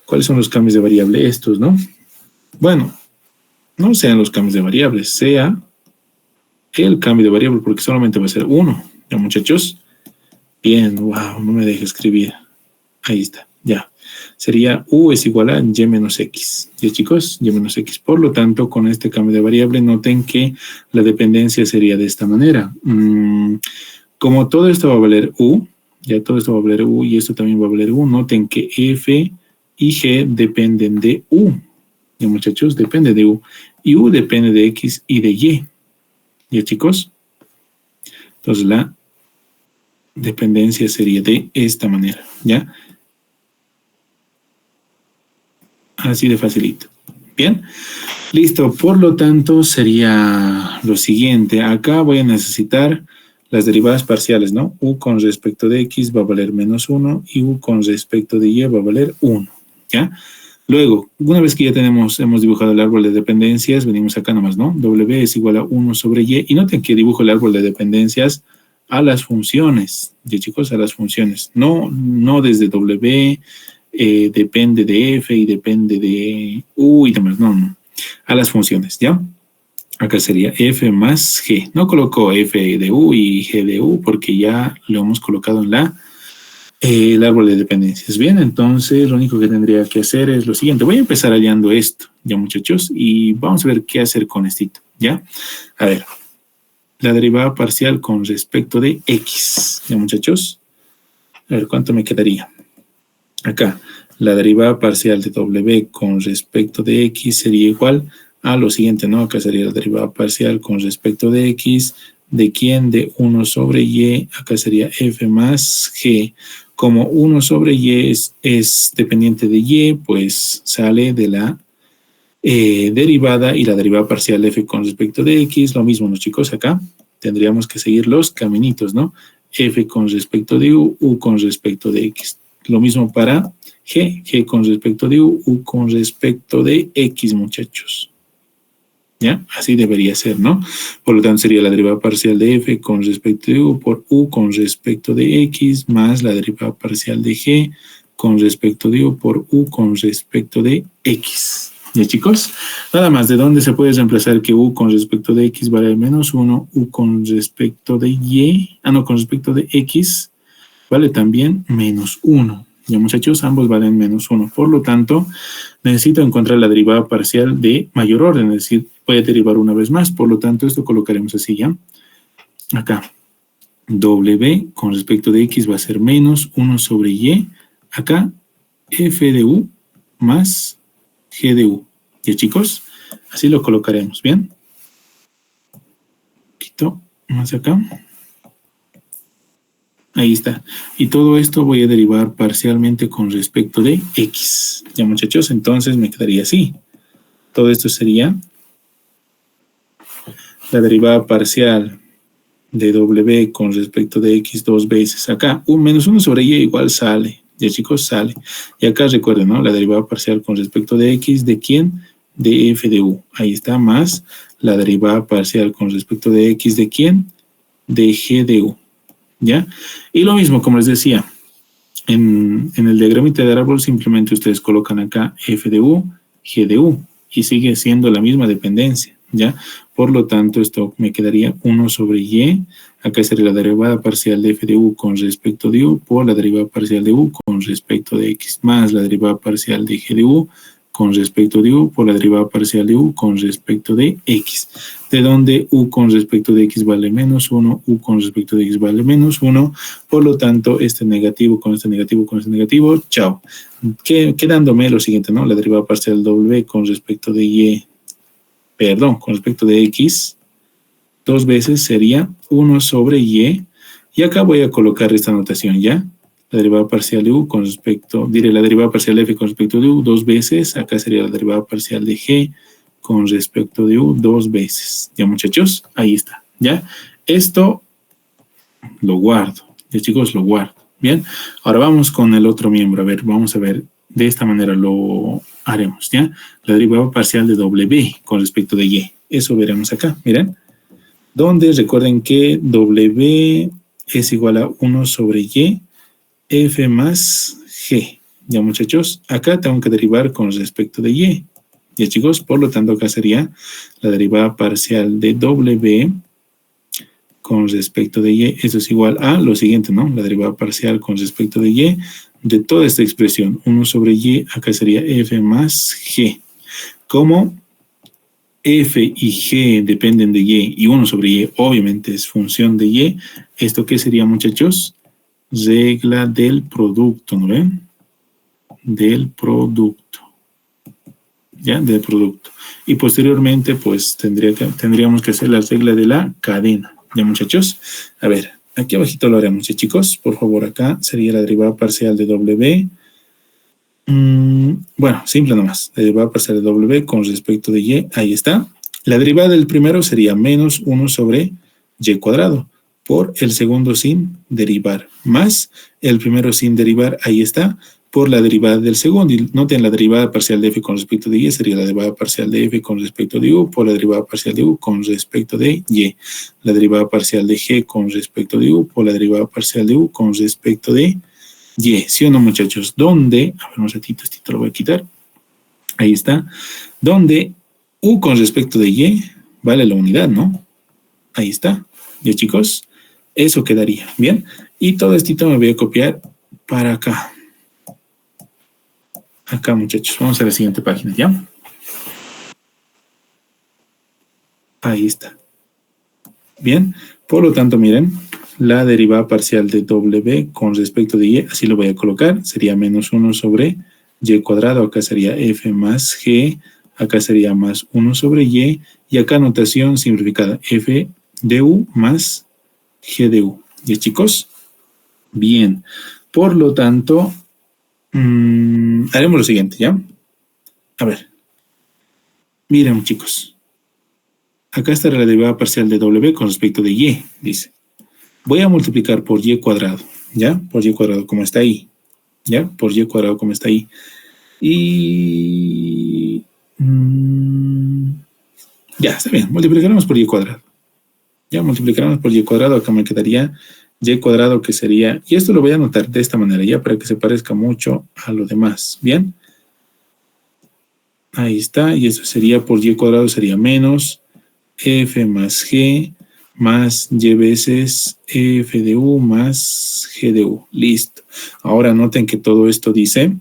¿Cuáles son los cambios de variable? Estos, ¿no? Bueno, no sean los cambios de variable, sea el cambio de variable, porque solamente va a ser uno, ¿ya, muchachos? Bien, wow, no me deje escribir. Ahí está, ya. Sería U es igual a Y menos X. ¿Ya, chicos? Y menos X. Por lo tanto, con este cambio de variable, noten que la dependencia sería de esta manera. Como todo esto va a valer U, ya todo esto va a valer U y esto también va a valer U, noten que F y G dependen de U. ¿Ya, muchachos? Depende de U. Y U depende de X y de Y. ¿Ya, chicos? Entonces, la dependencia sería de esta manera, ¿ya? Así de facilito. Bien, listo. Por lo tanto, sería lo siguiente. Acá voy a necesitar las derivadas parciales, ¿no? U con respecto de X va a valer menos 1 y U con respecto de Y va a valer 1, ¿ya? Luego, una vez que ya hemos dibujado el árbol de dependencias, venimos acá nomás, ¿no? W es igual a 1 sobre Y. Y noten que dibujo el árbol de dependencias a las funciones, ¿ya, chicos? A las funciones. No desde W, depende de F y depende de U y demás. No. A las funciones, ¿ya? Acá sería F más G. No coloco F de U y G de U porque ya lo hemos colocado en el árbol de dependencias. Bien, entonces lo único que tendría que hacer es lo siguiente. Voy a empezar hallando esto, ya, muchachos, y vamos a ver qué hacer con esto, ¿ya? A ver, la derivada parcial con respecto de X, ya, muchachos. A ver, ¿cuánto me quedaría? Acá, la derivada parcial de W con respecto de X sería igual a lo siguiente, ¿no? Acá sería la derivada parcial con respecto de X. ¿De quién? De 1 sobre Y. Acá sería F más G. Como 1 sobre Y es dependiente de Y, pues sale de la derivada y la derivada parcial de F con respecto de X. Lo mismo, ¿no, chicos? Acá tendríamos que seguir los caminitos, ¿no? F con respecto de U, U con respecto de X. Lo mismo para G, G con respecto de U, U con respecto de X, muchachos. ¿Ya? Así debería ser, ¿no? Por lo tanto, sería la derivada parcial de F con respecto de U por U con respecto de X más la derivada parcial de G con respecto de U por U con respecto de X. ¿Ya, chicos? Nada más, ¿de dónde se puede reemplazar que U con respecto de X vale menos 1, U con respecto de Y, con respecto de X vale también menos 1. Ya, muchachos, ambos valen menos 1. Por lo tanto, necesito encontrar la derivada parcial de mayor orden, es decir, puede derivar una vez más. Por lo tanto, esto colocaremos así, ¿ya? Acá, W con respecto de X va a ser menos 1 sobre Y. Acá, F de U más G de U. ¿Ya, chicos? Así lo colocaremos, ¿bien? Un poquito más acá. Ahí está. Y todo esto voy a derivar parcialmente con respecto de X. Ya, muchachos, entonces me quedaría así. Todo esto sería la derivada parcial de W con respecto de X dos veces. Acá, menos 1 sobre Y igual sale. Ya, chicos, sale. Y acá recuerden, ¿no? La derivada parcial con respecto de X, ¿de quién? De F de U. Ahí está, más la derivada parcial con respecto de X, ¿de quién? De G de U. ¿Ya? Y lo mismo, como les decía, en el diagramita del árbol simplemente ustedes colocan acá F de U, G de U, y sigue siendo la misma dependencia, ¿ya? Por lo tanto, esto me quedaría 1 sobre Y, acá sería la derivada parcial de F de U con respecto de U, por la derivada parcial de U con respecto de X, más la derivada parcial de G de U con respecto de U, por la derivada parcial de U con respecto de X, de donde U con respecto de X vale menos 1, U con respecto de X vale menos 1, por lo tanto, este negativo con este negativo con este negativo, chao. Quedándome lo siguiente, ¿no? La derivada parcial W con respecto de Y, perdón, con respecto de X, dos veces sería 1 sobre Y, y acá voy a colocar esta notación, ¿ya? La derivada parcial de U con respecto, diré la derivada parcial de F con respecto de U dos veces, acá sería la derivada parcial de G con respecto de U dos veces. ¿Ya, muchachos? Ahí está, ¿ya? Esto lo guardo, ya, chicos, lo guardo. Bien, ahora vamos con el otro miembro. A ver, vamos a ver, de esta manera lo haremos, ¿ya? La derivada parcial de W con respecto de Y. Eso veremos acá, miren. Donde recuerden que W es igual a 1 sobre Y, F más G. Ya, muchachos, acá tengo que derivar con respecto de Y. Ya, chicos, por lo tanto acá sería la derivada parcial de W con respecto de Y. Eso es igual a lo siguiente, ¿no? La derivada parcial con respecto de Y de toda esta expresión. 1 sobre Y, acá sería F más G. Como F y G dependen de Y 1 sobre Y obviamente es función de Y, ¿esto qué sería, muchachos? Regla del producto, ¿no ven? Del producto, ¿ya? Del producto. Y posteriormente, pues, tendríamos que hacer la regla de la cadena, ¿ya, muchachos? A ver, aquí abajito lo haremos, ¿ya, chicos? Por favor, acá sería la derivada parcial de W. Bueno, simple nomás. La derivada parcial de W con respecto de Y, ahí está. La derivada del primero sería menos 1 sobre Y cuadrado por el segundo sin derivar, más el primero sin derivar, ahí está, por la derivada del segundo. Y noten, la derivada parcial de F con respecto de Y sería la derivada parcial de F con respecto de U por la derivada parcial de U con respecto de Y. La derivada parcial de G con respecto de U por la derivada parcial de U con respecto de Y. ¿Sí o no, muchachos? ¿Dónde? A ver, un ratito, esto lo voy a quitar. Ahí está. Donde U con respecto de Y vale la unidad, ¿no? Ahí está. ¿Ya, chicos? Eso quedaría. Bien. Y todo esto me voy a copiar para acá. Acá, muchachos. Vamos a la siguiente página, ¿ya? Ahí está. Bien. Por lo tanto, miren, la derivada parcial de W con respecto de Y, así lo voy a colocar, sería menos 1 sobre Y cuadrado. Acá sería F más G. Acá sería más 1 sobre Y. Y acá notación simplificada. F de U más G de U. ¿Ya, chicos? Bien. Por lo tanto, haremos lo siguiente, ¿ya? A ver. Miren, chicos. Acá está la derivada parcial de W con respecto de Y, dice. Voy a multiplicar por Y cuadrado, ¿ya? Por Y cuadrado como está ahí, ¿ya? Por Y cuadrado como está ahí. Y... ya, está bien. Multiplicaremos por Y cuadrado. Ya, multiplicaremos por Y cuadrado. Acá me quedaría Y cuadrado, que sería... y esto lo voy a anotar de esta manera, ya, para que se parezca mucho a lo demás. ¿Bien? Ahí está. Y eso sería por Y cuadrado, sería menos F más G más Y veces F de U más G de U. Listo. Ahora noten que todo esto dice...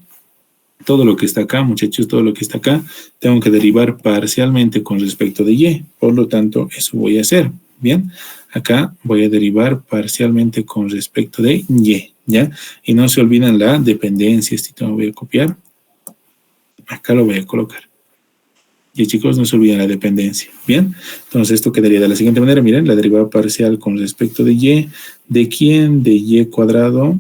todo lo que está acá, muchachos, todo lo que está acá, tengo que derivar parcialmente con respecto de Y. Por lo tanto, eso voy a hacer. Bien, acá voy a derivar parcialmente con respecto de Y, ¿ya? Y no se olviden la dependencia. Esto lo voy a copiar. Acá lo voy a colocar. Y chicos, no se olviden la dependencia. Bien, entonces esto quedaría de la siguiente manera. Miren, la derivada parcial con respecto de y. ¿De quién? De y cuadrado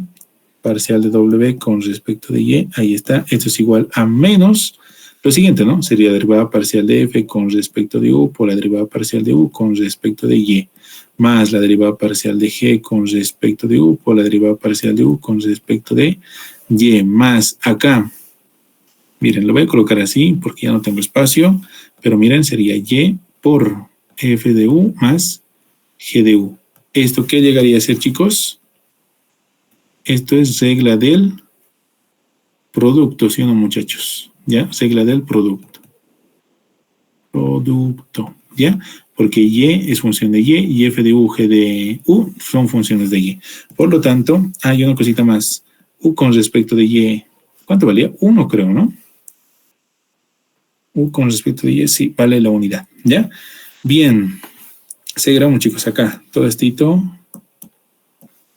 parcial de w con respecto de y. Ahí está. Esto es igual a menos lo siguiente, ¿no? Sería la derivada parcial de f con respecto de u por la derivada parcial de u con respecto de y. Más la derivada parcial de g con respecto de u por la derivada parcial de u con respecto de y. Más acá. Miren, lo voy a colocar así porque ya no tengo espacio, pero miren, sería y por f de u más g de u. ¿Esto qué llegaría a ser, chicos? Esto es regla del producto, ¿sí o no, muchachos? ¿Ya? Regla del producto. Producto, ¿ya? Porque y es función de y f de u, g de u son funciones de y. Por lo tanto, hay una cosita más. U con respecto de y, ¿cuánto valía? 1 creo, ¿no? U con respecto de y, sí, vale la unidad, ¿ya? Bien, seguiremos, chicos, acá. Todo esto,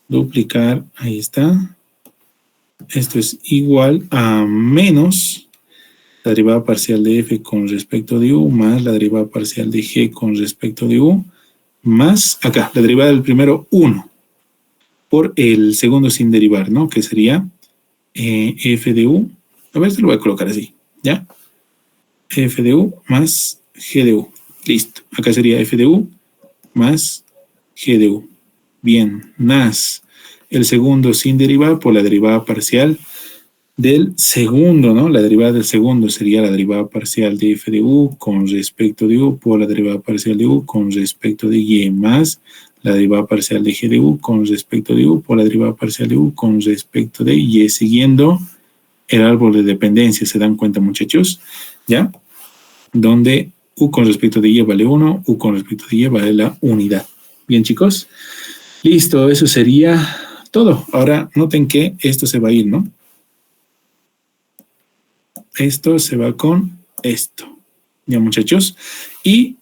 duplicar, ahí está. Esto es igual a menos la derivada parcial de f con respecto de u más la derivada parcial de g con respecto de u más, acá, la derivada del primero 1 por el segundo sin derivar, ¿no? Que sería f de u. A ver, se lo voy a colocar así, ¿ya? F de u más g de u. Listo. Acá sería f de u más g de u. Bien, más el segundo sin derivar por la derivada parcial del segundo, ¿no? La derivada del segundo sería la derivada parcial de f de u con respecto de u por la derivada parcial de u con respecto de y más la derivada parcial de g de u con respecto de u por la derivada parcial de u con respecto de y, siguiendo el árbol de dependencia. ¿Se dan cuenta, muchachos? ¿Ya? Donde u con respecto de y vale 1, u con respecto de y vale la unidad. Bien, chicos. Listo, eso sería todo. Ahora noten que esto se va a ir, ¿no? Esto se va con esto. Ya, muchachos. ¿Y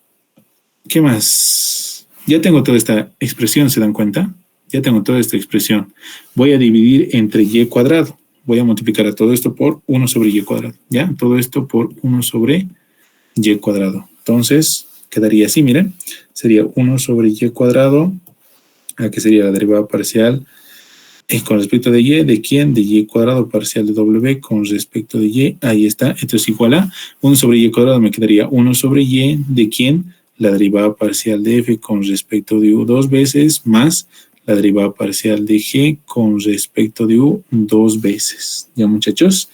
qué más? Ya tengo toda esta expresión, ¿se dan cuenta? Ya tengo toda esta expresión. Voy a dividir entre y cuadrado. Voy a multiplicar a todo esto por 1 sobre y cuadrado. ¿Ya? Todo esto por 1 sobre y cuadrado. Entonces, quedaría así, miren. Sería 1 sobre y cuadrado. Aquí sería la derivada parcial con respecto de y, ¿de quién? De y cuadrado parcial de w con respecto de y, ahí está, esto es igual a 1 sobre y cuadrado, me quedaría 1 sobre y, ¿de quién? La derivada parcial de f con respecto de u dos veces, más la derivada parcial de g con respecto de u dos veces, ¿ya, muchachos?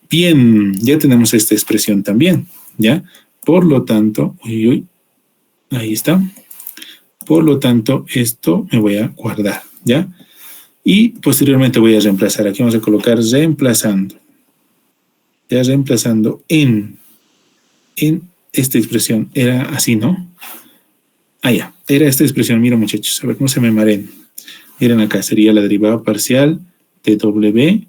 Bien, ya tenemos esta expresión también, ¿ya? Por lo tanto, ahí está, por lo tanto, esto me voy a guardar, ¿ya? Y posteriormente voy a reemplazar. Aquí vamos a colocar reemplazando. Ya reemplazando en esta expresión. Era así, ¿no? Ah, ya. Era esta expresión. Mira, muchachos. A ver cómo se me maren. Miren acá. Sería la derivada parcial de w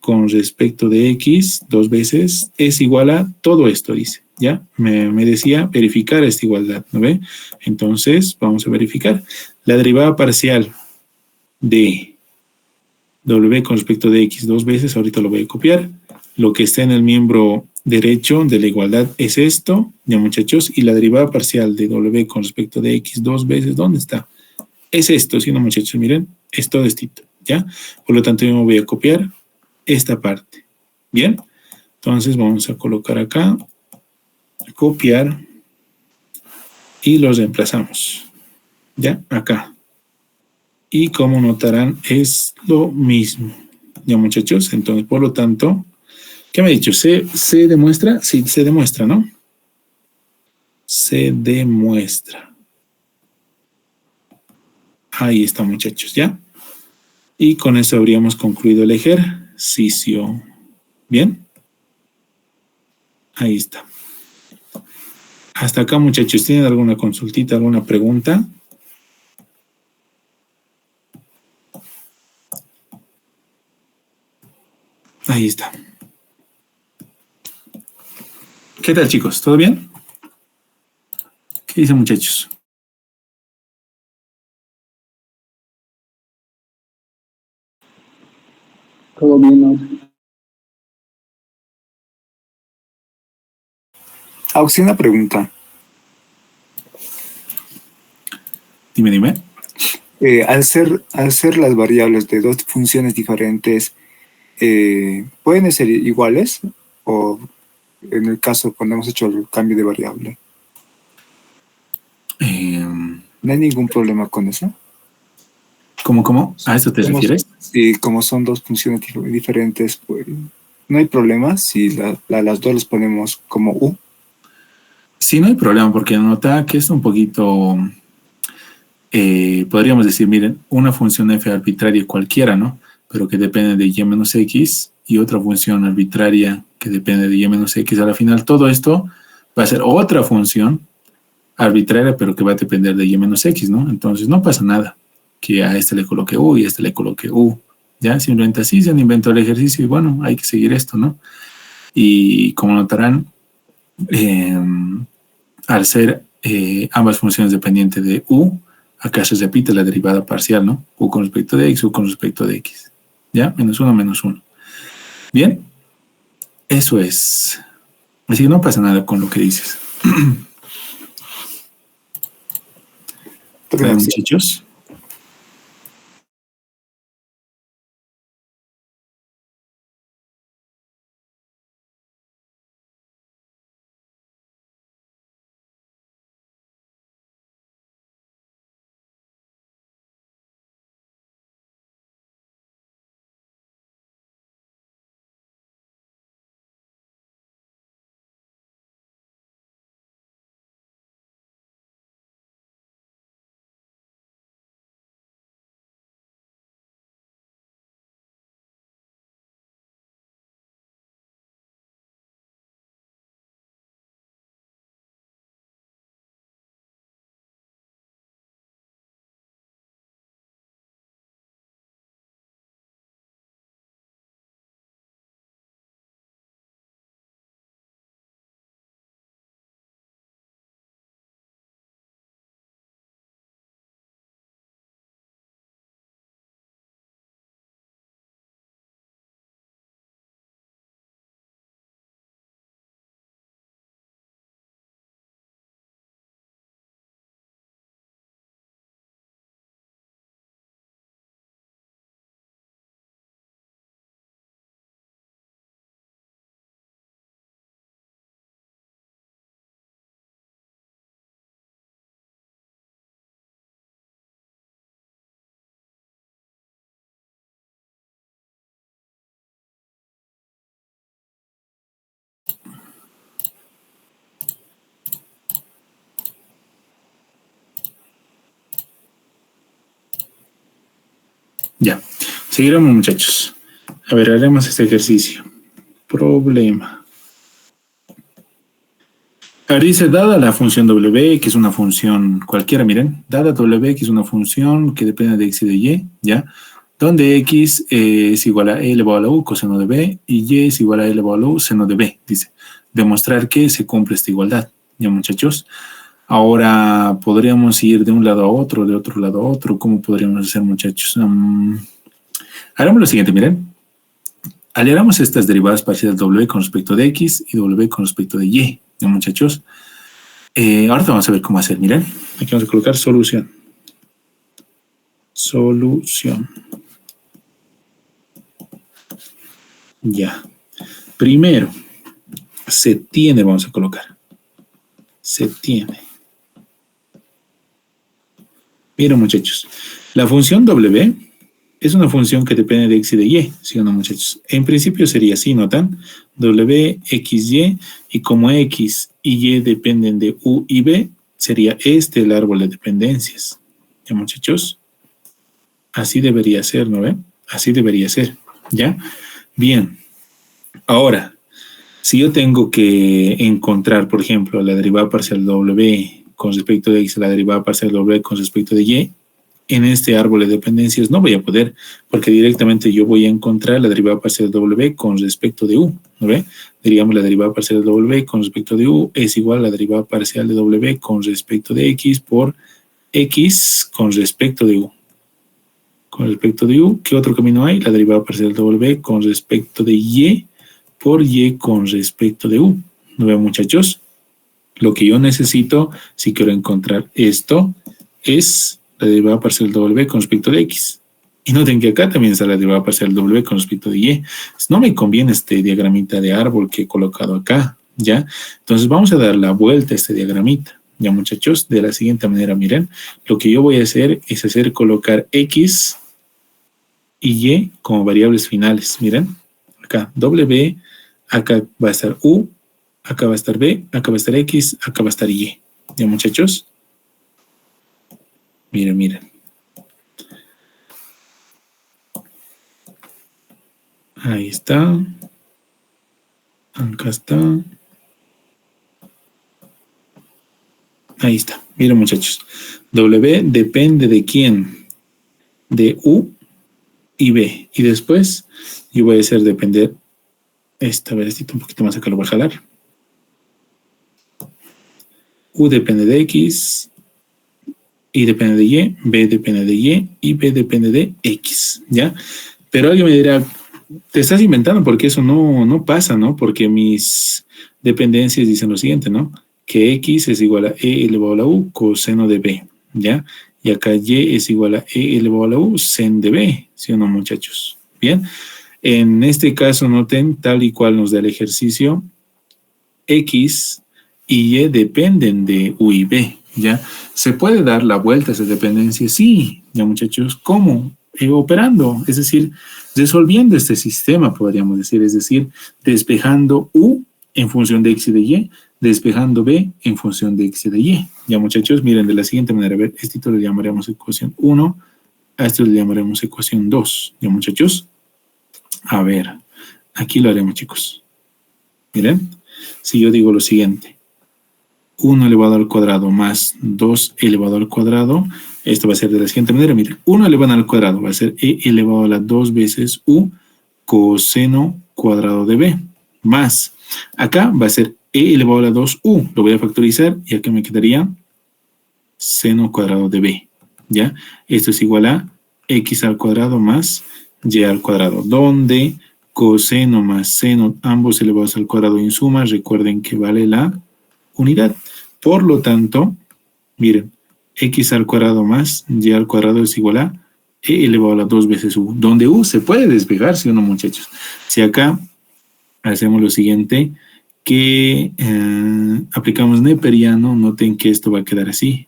con respecto de x dos veces es igual a todo esto, dice. ¿Ya? Me decía verificar esta igualdad, ¿no ve? Entonces, vamos a verificar. La derivada parcial de w con respecto de x dos veces, ahorita lo voy a copiar. Lo que está en el miembro derecho de la igualdad es esto, ya, muchachos, y la derivada parcial de w con respecto de x dos veces, ¿dónde está? Es esto, ¿sí, no, muchachos? Miren, es todo esto, ¿ya? Por lo tanto, yo me voy a copiar esta parte, ¿bien? Entonces, vamos a colocar acá, copiar, y los reemplazamos, ¿ya? Acá. Y como notarán, es lo mismo, ¿ya, muchachos? Entonces, por lo tanto, ¿qué me ha dicho? ¿Se demuestra? Sí, se demuestra, ¿no? Se demuestra. Ahí está, muchachos, ¿ya? Y con eso habríamos concluido el ejercicio. ¿Bien? Ahí está. Hasta acá, muchachos, ¿tienen alguna consultita, alguna pregunta? Ahí está. ¿Qué tal, chicos? ¿Todo bien? ¿Qué dicen, muchachos? Todo bien, ¿no? Auxi, una pregunta. Dime. Al ser las variables de dos funciones diferentes, ¿pueden ser iguales? O en el caso cuando hemos hecho el cambio de variable. ¿No hay ningún problema con eso? ¿Cómo? ¿A eso te refieres? Sí, como son dos funciones diferentes, pues no hay problema si las dos las ponemos como U. Sí, no hay problema, porque nota que es un poquito, podríamos decir, miren, una función f arbitraria cualquiera, ¿no? Pero que depende de y menos x, y otra función arbitraria que depende de y menos x. A la final, todo esto va a ser otra función arbitraria, pero que va a depender de y menos x, ¿no? Entonces, no pasa nada que a este le coloque u y a este le coloque u. Ya, simplemente así se han inventado el ejercicio y bueno, hay que seguir esto, ¿no? Y como notarán, al ser ambas funciones dependientes de u, acá se repite la derivada parcial, ¿no? U con respecto de x, u con respecto de x. ¿Ya? Menos 1. Bien, eso es. Así que no pasa nada con lo que dices. ¿Vale, muchachos? Ya, seguiremos, muchachos. A ver, haremos este ejercicio. Problema. A ver, dice, dada la función w, que es una función cualquiera, miren, dada w, que es una función que depende de x y de y, ¿ya? Donde x es igual a e elevado a la u coseno de b y y es igual a e elevado a la u seno de b, dice. Demostrar que se cumple esta igualdad, ¿ya, muchachos? Ahora, podríamos ir de un lado a otro, de otro lado a otro. ¿Cómo podríamos hacer, muchachos? Haremos lo siguiente, miren. Aliaremos estas derivadas parciales w con respecto de x y w con respecto de y, ¿ya, muchachos? Ahora vamos a ver cómo hacer, miren. Aquí vamos a colocar solución. Solución. Ya. Primero, se tiene, vamos a colocar. Se tiene. Miren, muchachos. La función w es una función que depende de x y de y, ¿sí o no, muchachos? En principio sería así, ¿notan? W, x, y como x y y dependen de u y b, sería este el árbol de dependencias. ¿Ya, muchachos? Así debería ser, ¿no ven? Así debería ser, ¿ya? Bien. Ahora, si yo tengo que encontrar, por ejemplo, la derivada parcial w con respecto de x, la derivada parcial w con respecto de y, en este árbol de dependencias no voy a poder, porque directamente yo voy a encontrar la derivada parcial de w con respecto de u, ¿no ve? Diríamos la derivada parcial de w con respecto de u es igual a la derivada parcial de w con respecto de x por x con respecto de u. Con respecto de u, ¿qué otro camino hay? La derivada parcial de w con respecto de y por y con respecto de u. ¿No ve, muchachos? Lo que yo necesito, si quiero encontrar esto, es la derivada parcial de W con respecto de X. Y noten que acá también está la derivada parcial de W con respecto de Y. No me conviene este diagramita de árbol que he colocado acá, ¿ya? Entonces vamos a dar la vuelta a este diagramita, ¿ya, muchachos? De la siguiente manera, miren. Lo que yo voy a hacer es colocar X y Y como variables finales. Miren, acá W, acá va a estar U, acá va a estar B, acá va a estar X, acá va a estar Y. ¿Ya, muchachos? Miren, miren. Ahí está. Acá está. Ahí está. Miren, muchachos. W depende de quién. De U y B. Y después yo voy a hacer depender esta verecita un poquito más acá, lo voy a jalar. U depende de X, Y depende de Y, B depende de Y B depende de X, ¿ya? Pero alguien me dirá, te estás inventando porque eso no pasa, ¿no? Porque mis dependencias dicen lo siguiente, ¿no? Que X es igual a E elevado a la U coseno de B, ¿ya? Y acá Y es igual a E elevado a la U sen de B, ¿sí o no, muchachos? Bien, en este caso noten, tal y cual nos da el ejercicio, X y Y dependen de U y B, ¿ya? ¿Se puede dar la vuelta a esa dependencia? Sí, ya, muchachos. ¿Cómo? Operando, es decir, resolviendo este sistema, podríamos decir, es decir, despejando U en función de X y de Y, despejando B en función de X y de Y. Ya, muchachos, miren de la siguiente manera, a ver, esto le llamaremos ecuación 1, a esto le llamaremos ecuación 2. Ya, muchachos, a ver, aquí lo haremos, chicos. Miren, si yo digo lo siguiente, 1 elevado al cuadrado más 2 elevado al cuadrado, esto va a ser de la siguiente manera, miren, 1 elevado al cuadrado va a ser E elevado a la 2 veces U coseno cuadrado de B, más, acá va a ser E elevado a la 2U, lo voy a factorizar y acá me quedaría seno cuadrado de B, ¿ya? Esto es igual a X al cuadrado más Y al cuadrado, donde coseno más seno, ambos elevados al cuadrado en suma, recuerden que vale la unidad. Por lo tanto, miren, X al cuadrado más Y al cuadrado es igual a E elevado a la 2 veces U, donde U se puede despejar, ¿sí o no, muchachos? Si acá hacemos lo siguiente, que aplicamos neperiano, noten que esto va a quedar así.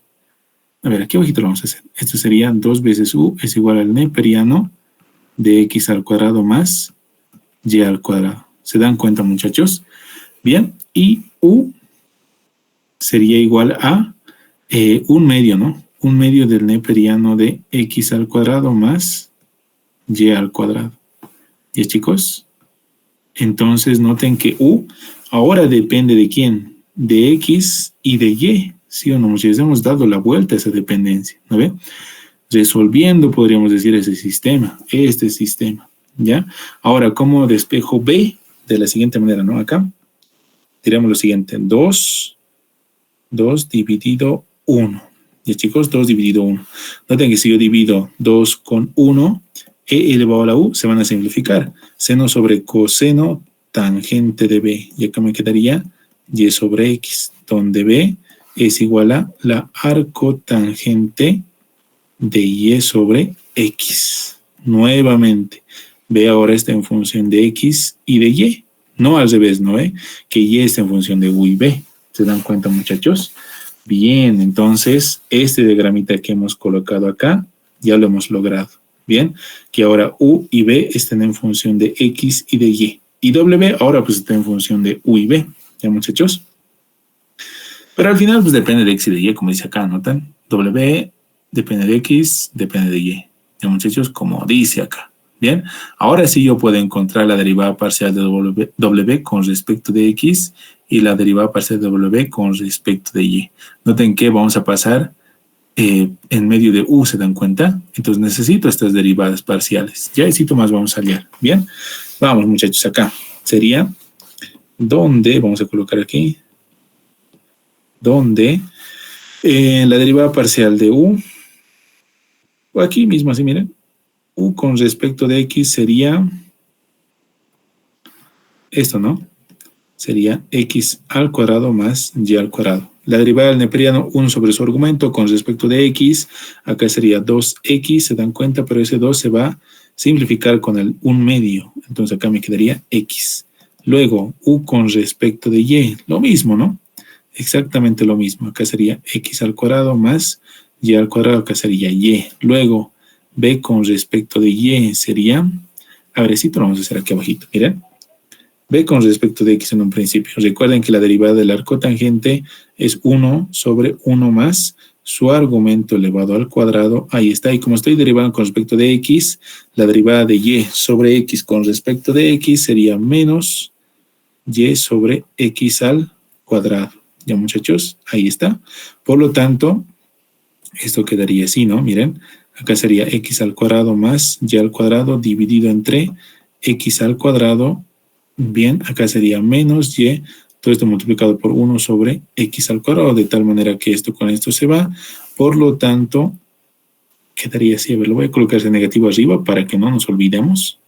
A ver, aquí abajito lo vamos a hacer. Esto sería 2 veces U es igual al neperiano de X al cuadrado más Y al cuadrado. ¿Se dan cuenta, muchachos? Bien, y U sería igual a un medio, ¿no? Un medio del neperiano de X al cuadrado más Y al cuadrado. ¿Ya, chicos? Entonces noten que U ahora depende de quién, de X y de Y, ¿sí o no? Muchachos, hemos dado la vuelta a esa dependencia, ¿no ve? Resolviendo, podríamos decir, ese sistema, este sistema, ¿ya? Ahora, ¿cómo despejo B? De la siguiente manera, ¿no? Acá, diremos lo siguiente, 2 dividido 1, ¿ya, chicos? 2 dividido 1. Noten que si yo divido 2 con 1, E elevado a la U se van a simplificar. Seno sobre coseno tangente de B. Y acá me quedaría Y sobre X, donde B es igual a la arcotangente de Y sobre X. Nuevamente, B ahora está en función de X y de Y. No al revés, ¿no ve? Que Y está en función de U y B. ¿Se dan cuenta, muchachos? Bien, entonces, este diagramita que hemos colocado acá, ya lo hemos logrado. Bien, que ahora U y B estén en función de X y de Y. Y W ahora pues está en función de U y B. ¿Ya, muchachos? Pero al final pues depende de X y de Y, como dice acá, ¿notan? W depende de X, depende de Y. ¿Ya, muchachos? Como dice acá. Bien, ahora sí yo puedo encontrar la derivada parcial de W con respecto de X y la derivada parcial de W con respecto de Y. Noten que vamos a pasar en medio de U, ¿se dan cuenta? Entonces necesito estas derivadas parciales. Ya necesito más, vamos a hallar. Bien, vamos, muchachos, acá. Sería donde, vamos a colocar aquí, donde la derivada parcial de U, o aquí mismo, así miren, U con respecto de X sería esto, ¿no? sería x al cuadrado más y al cuadrado. La derivada del neperiano 1 sobre su argumento con respecto de x, acá sería 2x, se dan cuenta, pero ese 2 se va a simplificar con el 1 medio, entonces acá me quedaría x. Luego, u con respecto de y, lo mismo, ¿no? Exactamente lo mismo, acá sería x al cuadrado más y al cuadrado, acá sería y. Luego, b con respecto de y sería, a ver, esto lo vamos a hacer aquí abajito, miren. B con respecto de x en un principio. Recuerden que la derivada del arco tangente es 1 sobre 1 más su argumento elevado al cuadrado. Ahí está. Y como estoy derivando con respecto de x, la derivada de y sobre x con respecto de x sería menos y sobre x al cuadrado. ¿Ya, muchachos? Ahí está. Por lo tanto, esto quedaría así, ¿no? Miren, acá sería x al cuadrado más y al cuadrado dividido entre x al cuadrado. Bien, acá sería menos y, todo esto multiplicado por 1 sobre x al cuadrado, de tal manera que esto con esto se va. Por lo tanto, quedaría así. A ver, lo voy a colocar ese negativo arriba para que no nos olvidemos.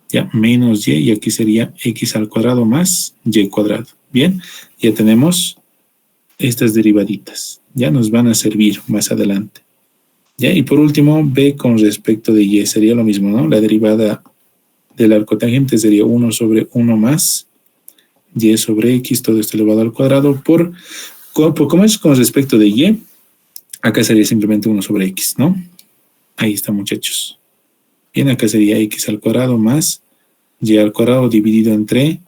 Ya, menos y aquí sería x al cuadrado más y cuadrado. Bien, ya tenemos estas derivaditas. Ya nos van a servir más adelante. Ya, y por último, b con respecto de y sería lo mismo, ¿no? La derivada del arco tangente sería 1 sobre 1 más y sobre x, todo esto elevado al cuadrado, como es con respecto de y, acá sería simplemente 1 sobre x, ¿no? Ahí está, muchachos. Bien, acá sería x al cuadrado más y al cuadrado dividido entre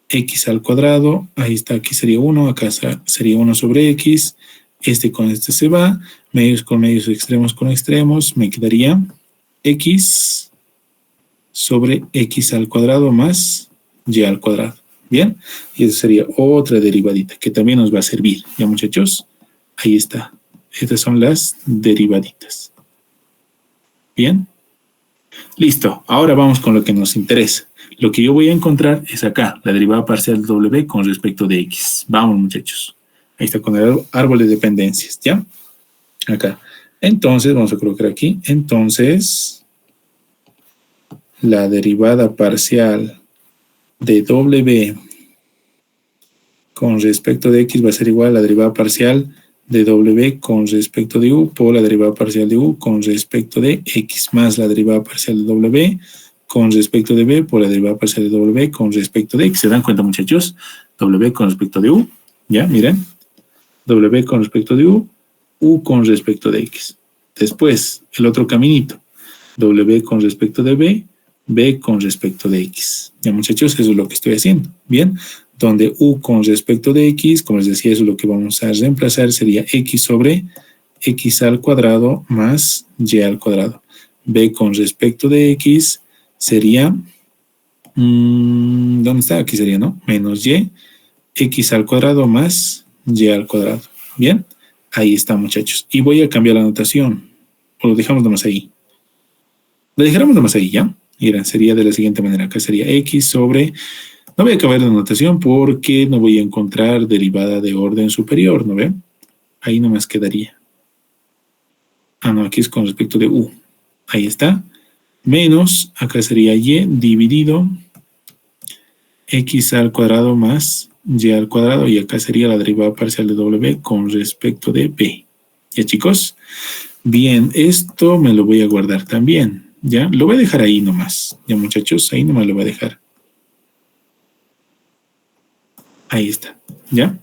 x al cuadrado, ahí está, aquí sería 1, acá sería 1 sobre x, este con este se va, medios con medios, extremos con extremos, me quedaría x sobre x al cuadrado más y al cuadrado. Bien, y eso sería otra derivadita que también nos va a servir. Ya, muchachos, ahí está. Estas son las derivaditas. Bien, listo. Ahora vamos con lo que nos interesa. Lo que yo voy a encontrar es acá, la derivada parcial de w con respecto de x. Vamos, muchachos. Ahí está con el árbol de dependencias, ¿ya? Acá. Entonces, vamos a colocar aquí. Entonces, la derivada parcial de w con respecto de x va a ser igual a la derivada parcial de w con respecto de u por la derivada parcial de u con respecto de x más la derivada parcial de w con respecto de b por la derivada parcial de w con respecto de x. ¿Se dan cuenta, muchachos? W con respecto de u, ¿ya? Miren. W con respecto de u con respecto de x. Después, el otro caminito. W con respecto de b con respecto de x. Ya, muchachos, eso es lo que estoy haciendo. Bien, donde u con respecto de x, como les decía, eso es lo que vamos a reemplazar, sería x sobre x al cuadrado más y al cuadrado. B con respecto de x sería, ¿dónde está? Aquí sería, ¿no? Menos y, x al cuadrado más y al cuadrado. Bien, ahí está, muchachos. Y voy a cambiar la notación. O lo dejamos nomás ahí. Lo dejaremos nomás ahí, ¿ya? Miren, sería de la siguiente manera. Acá sería x sobre... No voy a acabar la notación porque no voy a encontrar derivada de orden superior, ¿no ven? Ahí nomás quedaría. Ah, no, aquí es con respecto de u. Ahí está. Menos, acá sería y dividido x al cuadrado más y al cuadrado. Y acá sería la derivada parcial de w con respecto de b. ¿Ya, chicos? Bien, esto me lo voy a guardar también. ¿Ya? Lo voy a dejar ahí nomás. Ya, muchachos, ahí nomás lo voy a dejar. Ahí está. ¿Ya?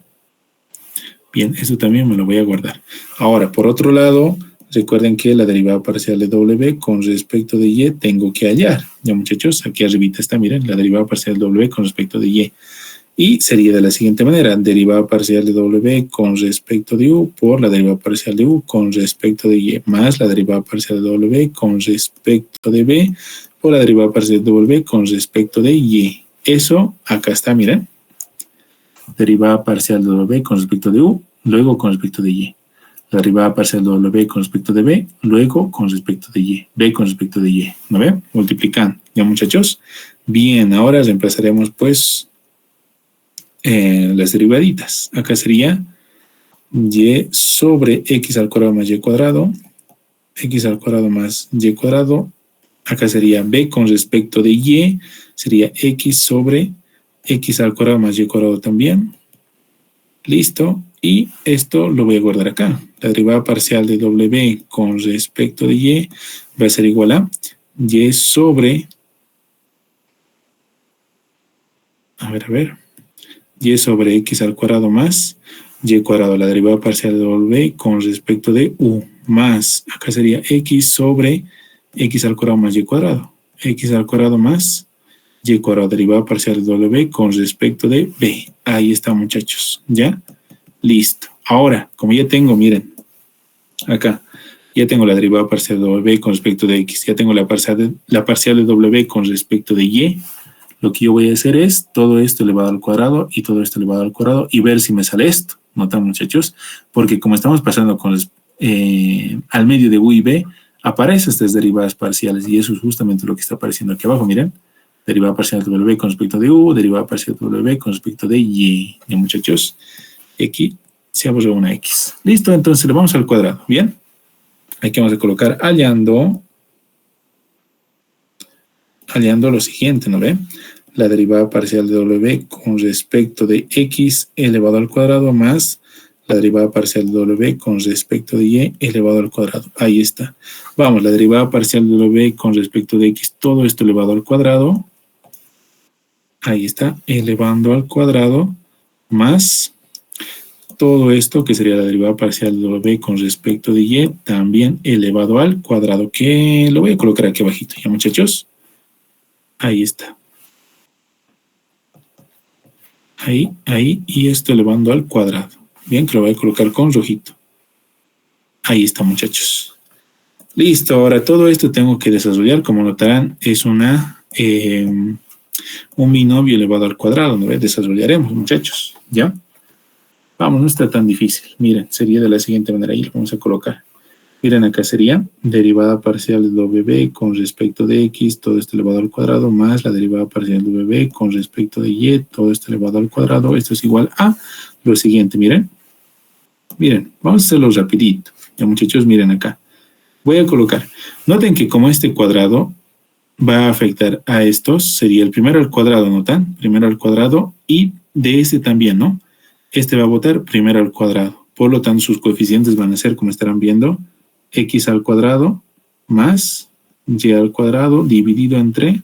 Bien, eso también me lo voy a guardar. Ahora, por otro lado, recuerden que la derivada parcial de w con respecto de y tengo que hallar. Ya, muchachos, aquí arribita está, miren, la derivada parcial de w con respecto de y. Y sería de la siguiente manera, derivada parcial de w con respecto de u por la derivada parcial de u con respecto de y, más la derivada parcial de w con respecto de b por la derivada parcial de w con respecto de y. Eso, acá está, miren. Derivada parcial de w con respecto de u, luego con respecto de y. La derivada parcial de w con respecto de b, luego con respecto de y. B con respecto de y. ¿No ven? Multiplican. ¿Ya, muchachos? Bien, ahora reemplazaremos pues las derivaditas. Acá sería y sobre x al cuadrado más y cuadrado, x al cuadrado más y cuadrado. Acá sería b con respecto de y, sería x sobre x al cuadrado más y cuadrado también. Listo. Y esto lo voy a guardar acá. La derivada parcial de w con respecto de y va a ser igual a y sobre... A ver. Y sobre x al cuadrado más y cuadrado. La derivada parcial de w con respecto de u más... Acá sería x sobre x al cuadrado más y cuadrado. X al cuadrado más y cuadrado. Derivada parcial de w con respecto de b. Ahí está, muchachos. ¿Ya? Listo. Ahora, como ya tengo, miren, acá, ya tengo la derivada parcial de w con respecto de x, ya tengo la parcial de w con respecto de y, lo que yo voy a hacer es todo esto elevado al cuadrado y todo esto elevado al cuadrado y ver si me sale esto. ¿Notan, muchachos? Porque como estamos pasando con al medio de u y b, aparecen estas derivadas parciales y eso es justamente lo que está apareciendo aquí abajo, miren. Derivada parcial de w con respecto de u, derivada parcial de w con respecto de y. ¿Ya, muchachos? Aquí se borró una x. Listo, entonces le vamos al cuadrado. Bien. Aquí vamos a colocar hallando lo siguiente, ¿no ve? La derivada parcial de w con respecto de x elevado al cuadrado más la derivada parcial de w con respecto de y elevado al cuadrado. Ahí está. Vamos, la derivada parcial de w con respecto de x, todo esto elevado al cuadrado. Ahí está, elevando al cuadrado más todo esto, que sería la derivada parcial de w con respecto de y, también elevado al cuadrado, que lo voy a colocar aquí abajito, ¿ya, muchachos? Ahí está. Ahí, y esto elevando al cuadrado. Bien, que lo voy a colocar con rojito. Ahí está, muchachos. Listo, ahora todo esto tengo que desarrollar, como notarán, es un binomio elevado al cuadrado, ¿no? Desarrollaremos, muchachos, ¿ya? Vamos, no está tan difícil. Miren, sería de la siguiente manera, ahí lo vamos a colocar. Miren, acá sería derivada parcial de w con respecto de x, todo esto elevado al cuadrado, más la derivada parcial de w con respecto de y, todo esto elevado al cuadrado. Esto es igual a lo siguiente, miren. Miren, vamos a hacerlo rapidito. Ya, muchachos, miren acá. Voy a colocar. Noten que como este cuadrado va a afectar a estos, sería el primero al cuadrado, ¿notan? Primero al cuadrado y de este también, ¿no? Este va a votar primero al cuadrado. Por lo tanto, sus coeficientes van a ser, como estarán viendo, x al cuadrado más y al cuadrado dividido entre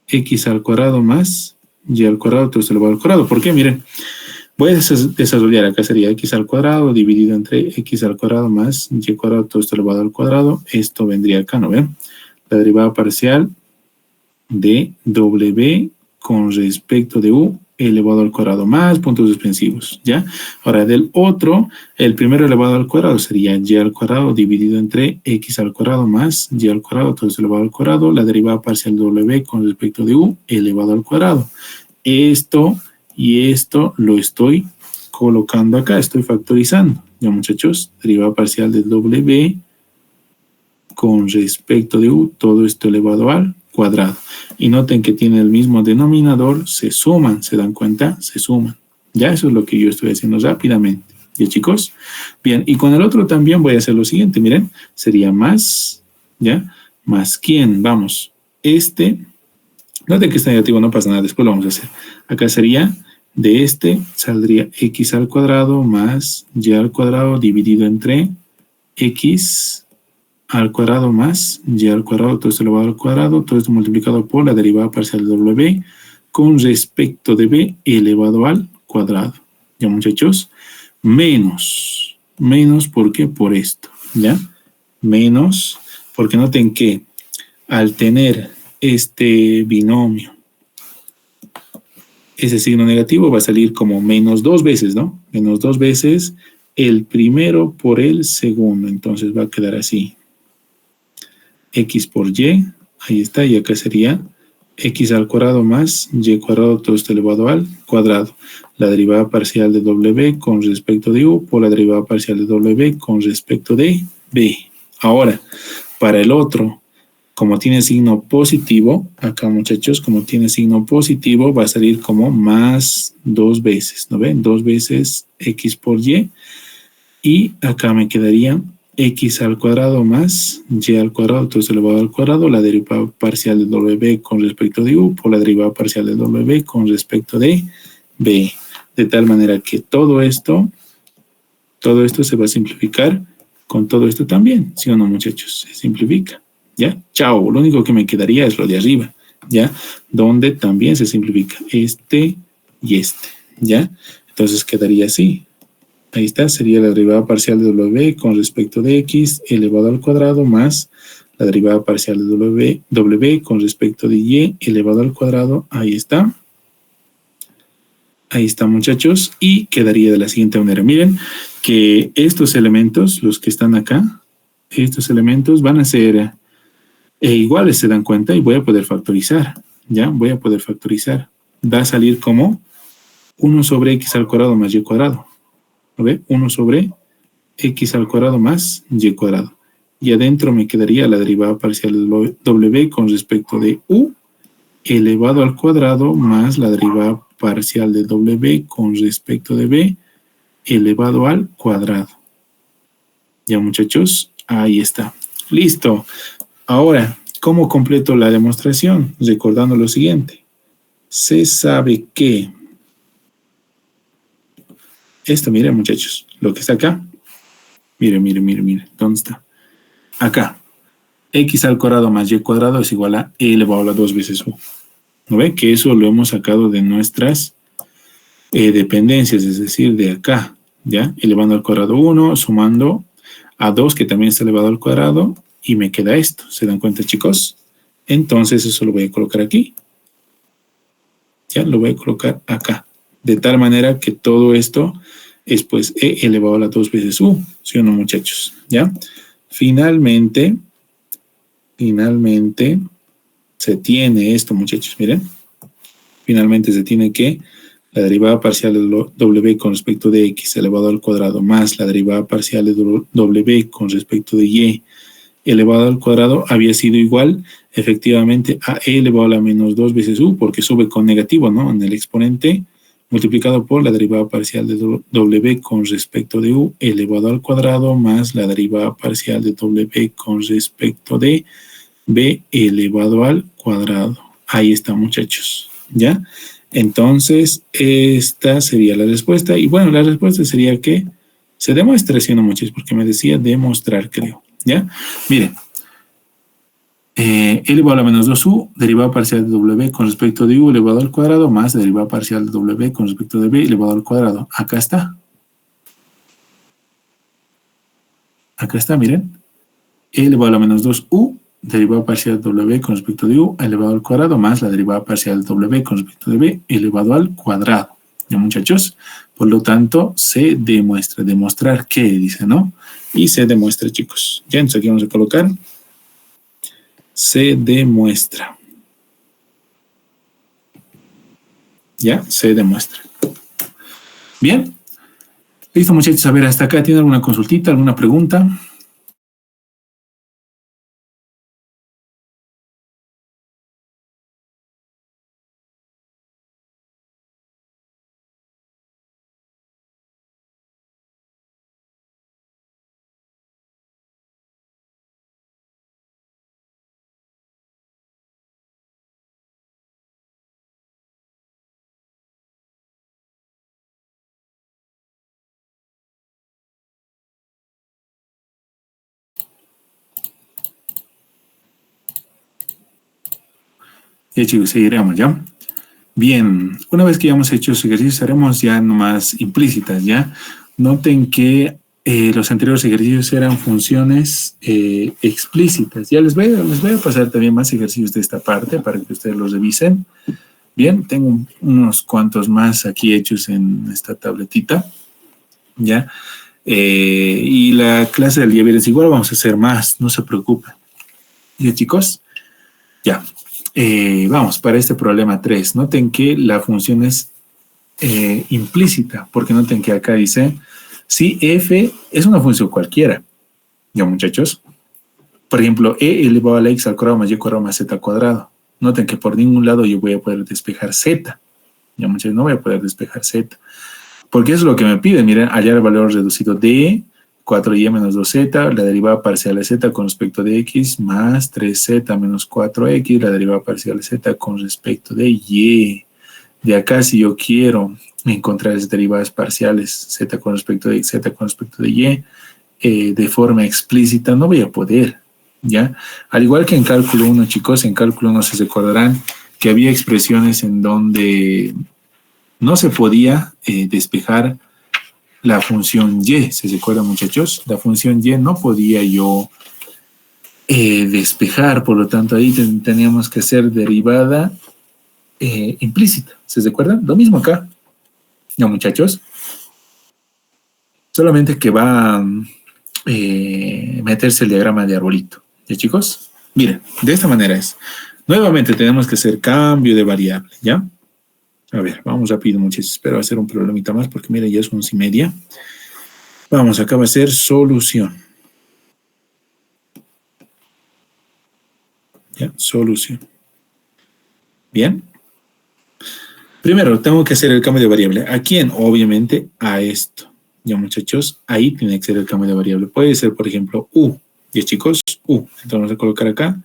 x al cuadrado más y al cuadrado, todo esto elevado al cuadrado. ¿Por qué? Miren, voy a desarrollar, acá sería x al cuadrado dividido entre x al cuadrado más y al cuadrado, todo esto elevado al cuadrado. Esto vendría acá, ¿no ven? La derivada parcial de w con respecto de u elevado al cuadrado más puntos suspensivos, ¿ya? Ahora, del otro, el primero elevado al cuadrado sería y al cuadrado dividido entre x al cuadrado más y al cuadrado, todo esto elevado al cuadrado, la derivada parcial de w con respecto de u elevado al cuadrado. Esto y esto lo estoy colocando acá, estoy factorizando, ¿ya, muchachos? Derivada parcial de w con respecto de u, todo esto elevado al cuadrado. Y noten que tiene el mismo denominador, se suman, ¿se dan cuenta? Se suman. Ya, eso es lo que yo estoy haciendo rápidamente. ¿Ya, chicos? Bien, y con el otro también voy a hacer lo siguiente, miren, sería más, ¿ya? Más quién, vamos, noten que está negativo, no pasa nada, después lo vamos a hacer. Acá sería, de este saldría x al cuadrado más y al cuadrado dividido entre x al cuadrado más y al cuadrado, todo esto elevado al cuadrado, todo esto multiplicado por la derivada parcial de w con respecto de b elevado al cuadrado. ¿Ya, muchachos? Menos, ¿por qué? Por esto, ¿ya? Menos, porque noten que al tener este binomio, ese signo negativo va a salir como menos 2 veces, ¿no? Menos 2 veces el primero por el segundo, entonces va a quedar así. X por y, ahí está, y acá sería x al cuadrado más y cuadrado, todo esto elevado al cuadrado. La derivada parcial de w con respecto de u por la derivada parcial de w con respecto de b. Ahora, para el otro, como tiene signo positivo, acá, muchachos, como tiene signo positivo, va a salir como más 2 veces, ¿no ven? 2 veces x por y, y acá me quedaría x al cuadrado más y al cuadrado, todo esto elevado al cuadrado, la derivada parcial de w con respecto de u por la derivada parcial de w con respecto de b. De tal manera que todo esto se va a simplificar con todo esto también, ¿sí o no, muchachos? Se simplifica, ¿ya? Chao, lo único que me quedaría es lo de arriba, ¿ya? Donde también se simplifica este y este, ¿ya? Entonces quedaría así. Ahí está, sería la derivada parcial de w con respecto de x elevado al cuadrado más la derivada parcial de w con respecto de y elevado al cuadrado. Ahí está. Ahí está, muchachos. Y quedaría de la siguiente manera. Miren que estos elementos, los que están acá, estos elementos van a ser iguales, se dan cuenta, y voy a poder factorizar. ¿Ya? Voy a poder factorizar. Va a salir como 1 sobre x al cuadrado más y cuadrado. ¿Lo ve? 1 sobre x al cuadrado más y cuadrado. Y adentro me quedaría la derivada parcial de w con respecto de u elevado al cuadrado más la derivada parcial de w con respecto de b elevado al cuadrado. Ya, muchachos, ahí está. Listo. Ahora, ¿cómo completo la demostración? Recordando lo siguiente. Se sabe que esto, miren, muchachos, lo que está acá. Miren. ¿Dónde está? Acá. X al cuadrado más y cuadrado es igual a e elevado a la 2 veces u. ¿No ven? Que eso lo hemos sacado de nuestras dependencias, es decir, de acá. ¿Ya? Elevando al cuadrado 1, sumando a 2, que también está elevado al cuadrado, y me queda esto. ¿Se dan cuenta, chicos? Entonces, eso lo voy a colocar aquí. Ya, lo voy a colocar acá. De tal manera que todo esto es pues e elevado a la 2 veces u, ¿sí o no, muchachos? ¿Ya? Finalmente, se tiene esto, muchachos, miren. Finalmente se tiene que la derivada parcial de w con respecto de x elevado al cuadrado más la derivada parcial de w con respecto de y elevado al cuadrado había sido igual efectivamente a e elevado a la menos 2 veces u, porque sube con negativo, ¿no? En el exponente, multiplicado por la derivada parcial de w con respecto de u elevado al cuadrado más la derivada parcial de w con respecto de b elevado al cuadrado. Ahí está, muchachos, ¿ya? Entonces, esta sería la respuesta. Y bueno, la respuesta sería que se demuestra, ¿sí o no, muchachos? Porque me decía demostrar, creo, ¿ya? Miren, elevado a la menos 2u, derivada parcial de w con respecto de u elevado al cuadrado, más derivada parcial de w con respecto de b elevado al cuadrado. Acá está. Acá está, miren. Elevado a la menos 2u, derivada parcial de w con respecto de u elevado al cuadrado, más la derivada parcial de w con respecto de b elevado al cuadrado. ¿Ya, muchachos? Por lo tanto, se demuestra. ¿Demostrar qué? Dice, ¿no? Y se demuestra, chicos. Ya, entonces aquí vamos a colocar se demuestra. Ya, se demuestra. Bien. Listo, muchachos. A ver, hasta acá, ¿tienen alguna consultita, alguna pregunta? Ya, chicos, seguiremos, ¿ya? Bien, una vez que ya hemos hecho los ejercicios, haremos ya nomás implícitas, ¿ya? Noten que los anteriores ejercicios eran funciones explícitas. Ya les voy a pasar también más ejercicios de esta parte para que ustedes los revisen. Bien, tengo unos cuantos más aquí hechos en esta tabletita, ¿ya? Y la clase del día viernes igual vamos a hacer más, no se preocupen. ¿Ya, chicos? Ya. Vamos, para este problema 3, noten que la función es implícita, porque noten que acá dice, si f es una función cualquiera, ¿ya, muchachos? Por ejemplo, e elevado a la x al cuadrado más y cuadrado más z al cuadrado. Noten que por ningún lado yo voy a poder despejar z, ¿ya, muchachos? No voy a poder despejar z, porque eso es lo que me pide. Miren, hallar el valor reducido de 4y menos 2z, la derivada parcial de z con respecto de x, más 3z menos 4x, la derivada parcial de z con respecto de y. De acá, si yo quiero encontrar esas derivadas parciales, z con respecto de x, z con respecto de y, de forma explícita, no voy a poder, ¿ya? Al igual que en cálculo 1, chicos, en cálculo 1 se recordarán que había expresiones en donde no se podía despejar la función y. ¿Se recuerdan, muchachos? La función y no podía yo despejar, por lo tanto ahí teníamos que hacer derivada implícita. ¿Se recuerdan? Lo mismo acá. ¿Ya, muchachos? Solamente que va a meterse el diagrama de arbolito. ¿Ya, chicos? Miren, de esta manera es. Nuevamente tenemos que hacer cambio de variable, ¿ya? A ver, vamos rápido, muchachos. Espero hacer un problemita más porque, mira, ya es 11:30. Vamos, acá va a ser solución. ¿Ya? Solución. Bien. Primero, tengo que hacer el cambio de variable. ¿A quién? Obviamente, a esto. Ya, muchachos, ahí tiene que ser el cambio de variable. Puede ser, por ejemplo, u. ¿Ya, chicos? U. Entonces, vamos a colocar acá.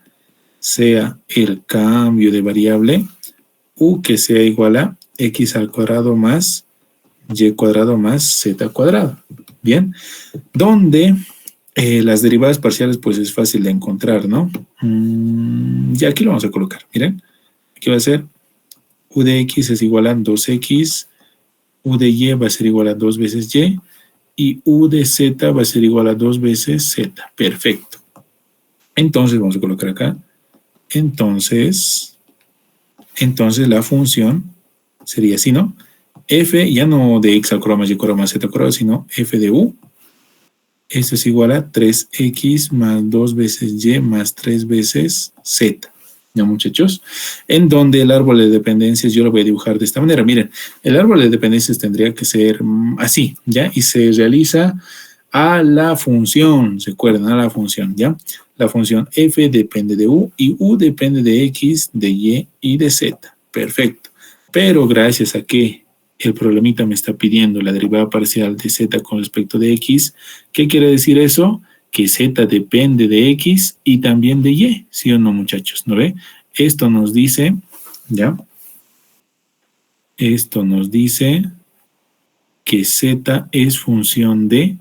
Sea el cambio de variable u que sea igual a x al cuadrado más y cuadrado más z cuadrado. Bien, donde las derivadas parciales pues es fácil de encontrar, ¿no? Y aquí lo vamos a colocar, miren. Aquí va a ser u de x es igual a 2x, u de y va a ser igual a 2 veces y u de z va a ser igual a 2 veces z. Perfecto. Entonces vamos a colocar acá. Entonces la función sería así, ¿no? F, ya no de x al cuadrado más y cuadrado más z cuadrado, sino f de u. Esto es igual a 3x más 2 veces y más 3 veces z. ¿Ya, muchachos? En donde el árbol de dependencias yo lo voy a dibujar de esta manera. Miren, el árbol de dependencias tendría que ser así, ¿ya? Y se realiza a la función, recuerden, a la función, ¿ya? La función f depende de u y u depende de x, de y de z. Perfecto. Pero gracias a que el problemita me está pidiendo la derivada parcial de z con respecto de x, ¿qué quiere decir eso? Que z depende de x y también de y, ¿sí o no, muchachos? ¿No ve? Esto nos dice, ¿ya? Esto nos dice que z es función de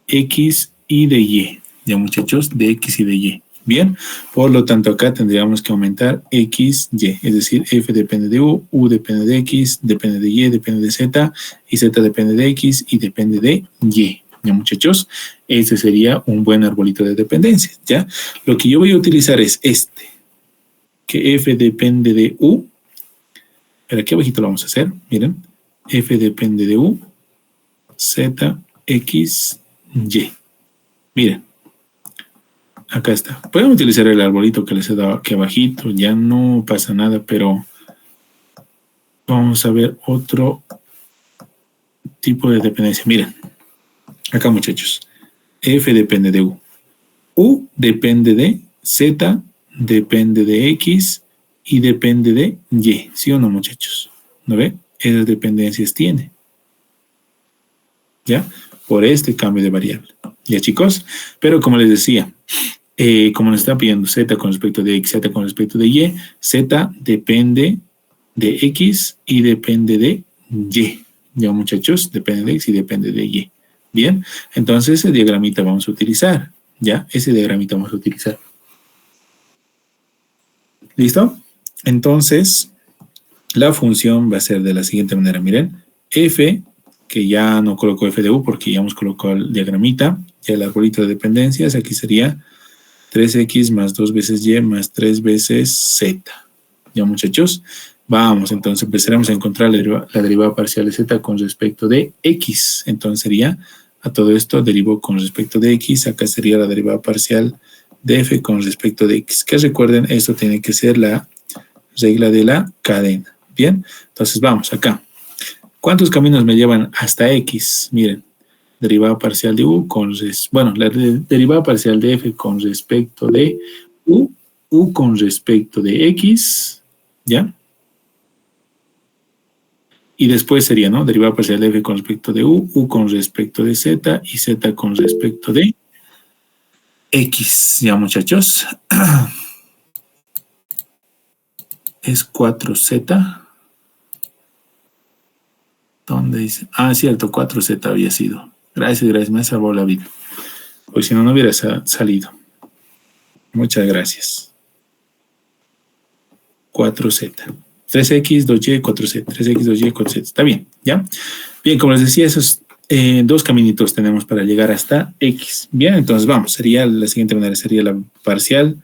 x y de y, ¿ya, muchachos? De x y de y. Bien, por lo tanto acá tendríamos que aumentar x, y, es decir, f depende de u depende de x, depende de y, depende de z, y z depende de x y depende de y. ¿Ya, muchachos? Ese sería un buen arbolito de dependencias, ¿ya? Lo que yo voy a utilizar es este, que f depende de u. Pero aquí abajito lo vamos a hacer, miren. F depende de u, z, x, y. Miren. Acá está. Pueden utilizar el arbolito que les he dado aquí abajito, ya no pasa nada, pero vamos a ver otro tipo de dependencia. Miren, acá, muchachos, f depende de u depende de z, depende de x y depende de y, ¿sí o no, muchachos? ¿No ve? Esas dependencias tiene, ¿ya? Por este cambio de variable, ¿ya, chicos? Pero como les decía, como nos está pidiendo z con respecto de x, z con respecto de y, z depende de x y depende de y. Ya, muchachos, depende de x y depende de y. Bien, entonces ese diagramita vamos a utilizar. Ya, ese diagramita vamos a utilizar. ¿Listo? Entonces, la función va a ser de la siguiente manera. Miren, f, que ya no coloco f de u porque ya hemos colocado el diagramita, ya el arbolito de dependencias, aquí sería 3x más 2 veces y más 3 veces z. ¿Ya, muchachos? Vamos, entonces empezaremos a encontrar la derivada parcial de z con respecto de x. Entonces sería, a todo esto derivo con respecto de x. Acá sería la derivada parcial de f con respecto de x. Que recuerden, esto tiene que ser la regla de la cadena. Bien, entonces vamos acá. ¿Cuántos caminos me llevan hasta x? Miren. Derivada parcial de u la derivada parcial de f con respecto de u con respecto de x, ¿ya? Y después sería, ¿no? Derivada parcial de f con respecto de u con respecto de z y z con respecto de x. Ya, muchachos. Es 4z. ¿Dónde dice? Ah, cierto, 4z había sido. Gracias, me salvó la vida. Pues si no, no hubiera salido. Muchas gracias. 4z. 3x, 2y, 4z. 3x, 2y, 4z. Está bien, ¿ya? Bien, como les decía, esos dos caminitos tenemos para llegar hasta x. Bien, entonces vamos. Sería la siguiente manera. Sería la parcial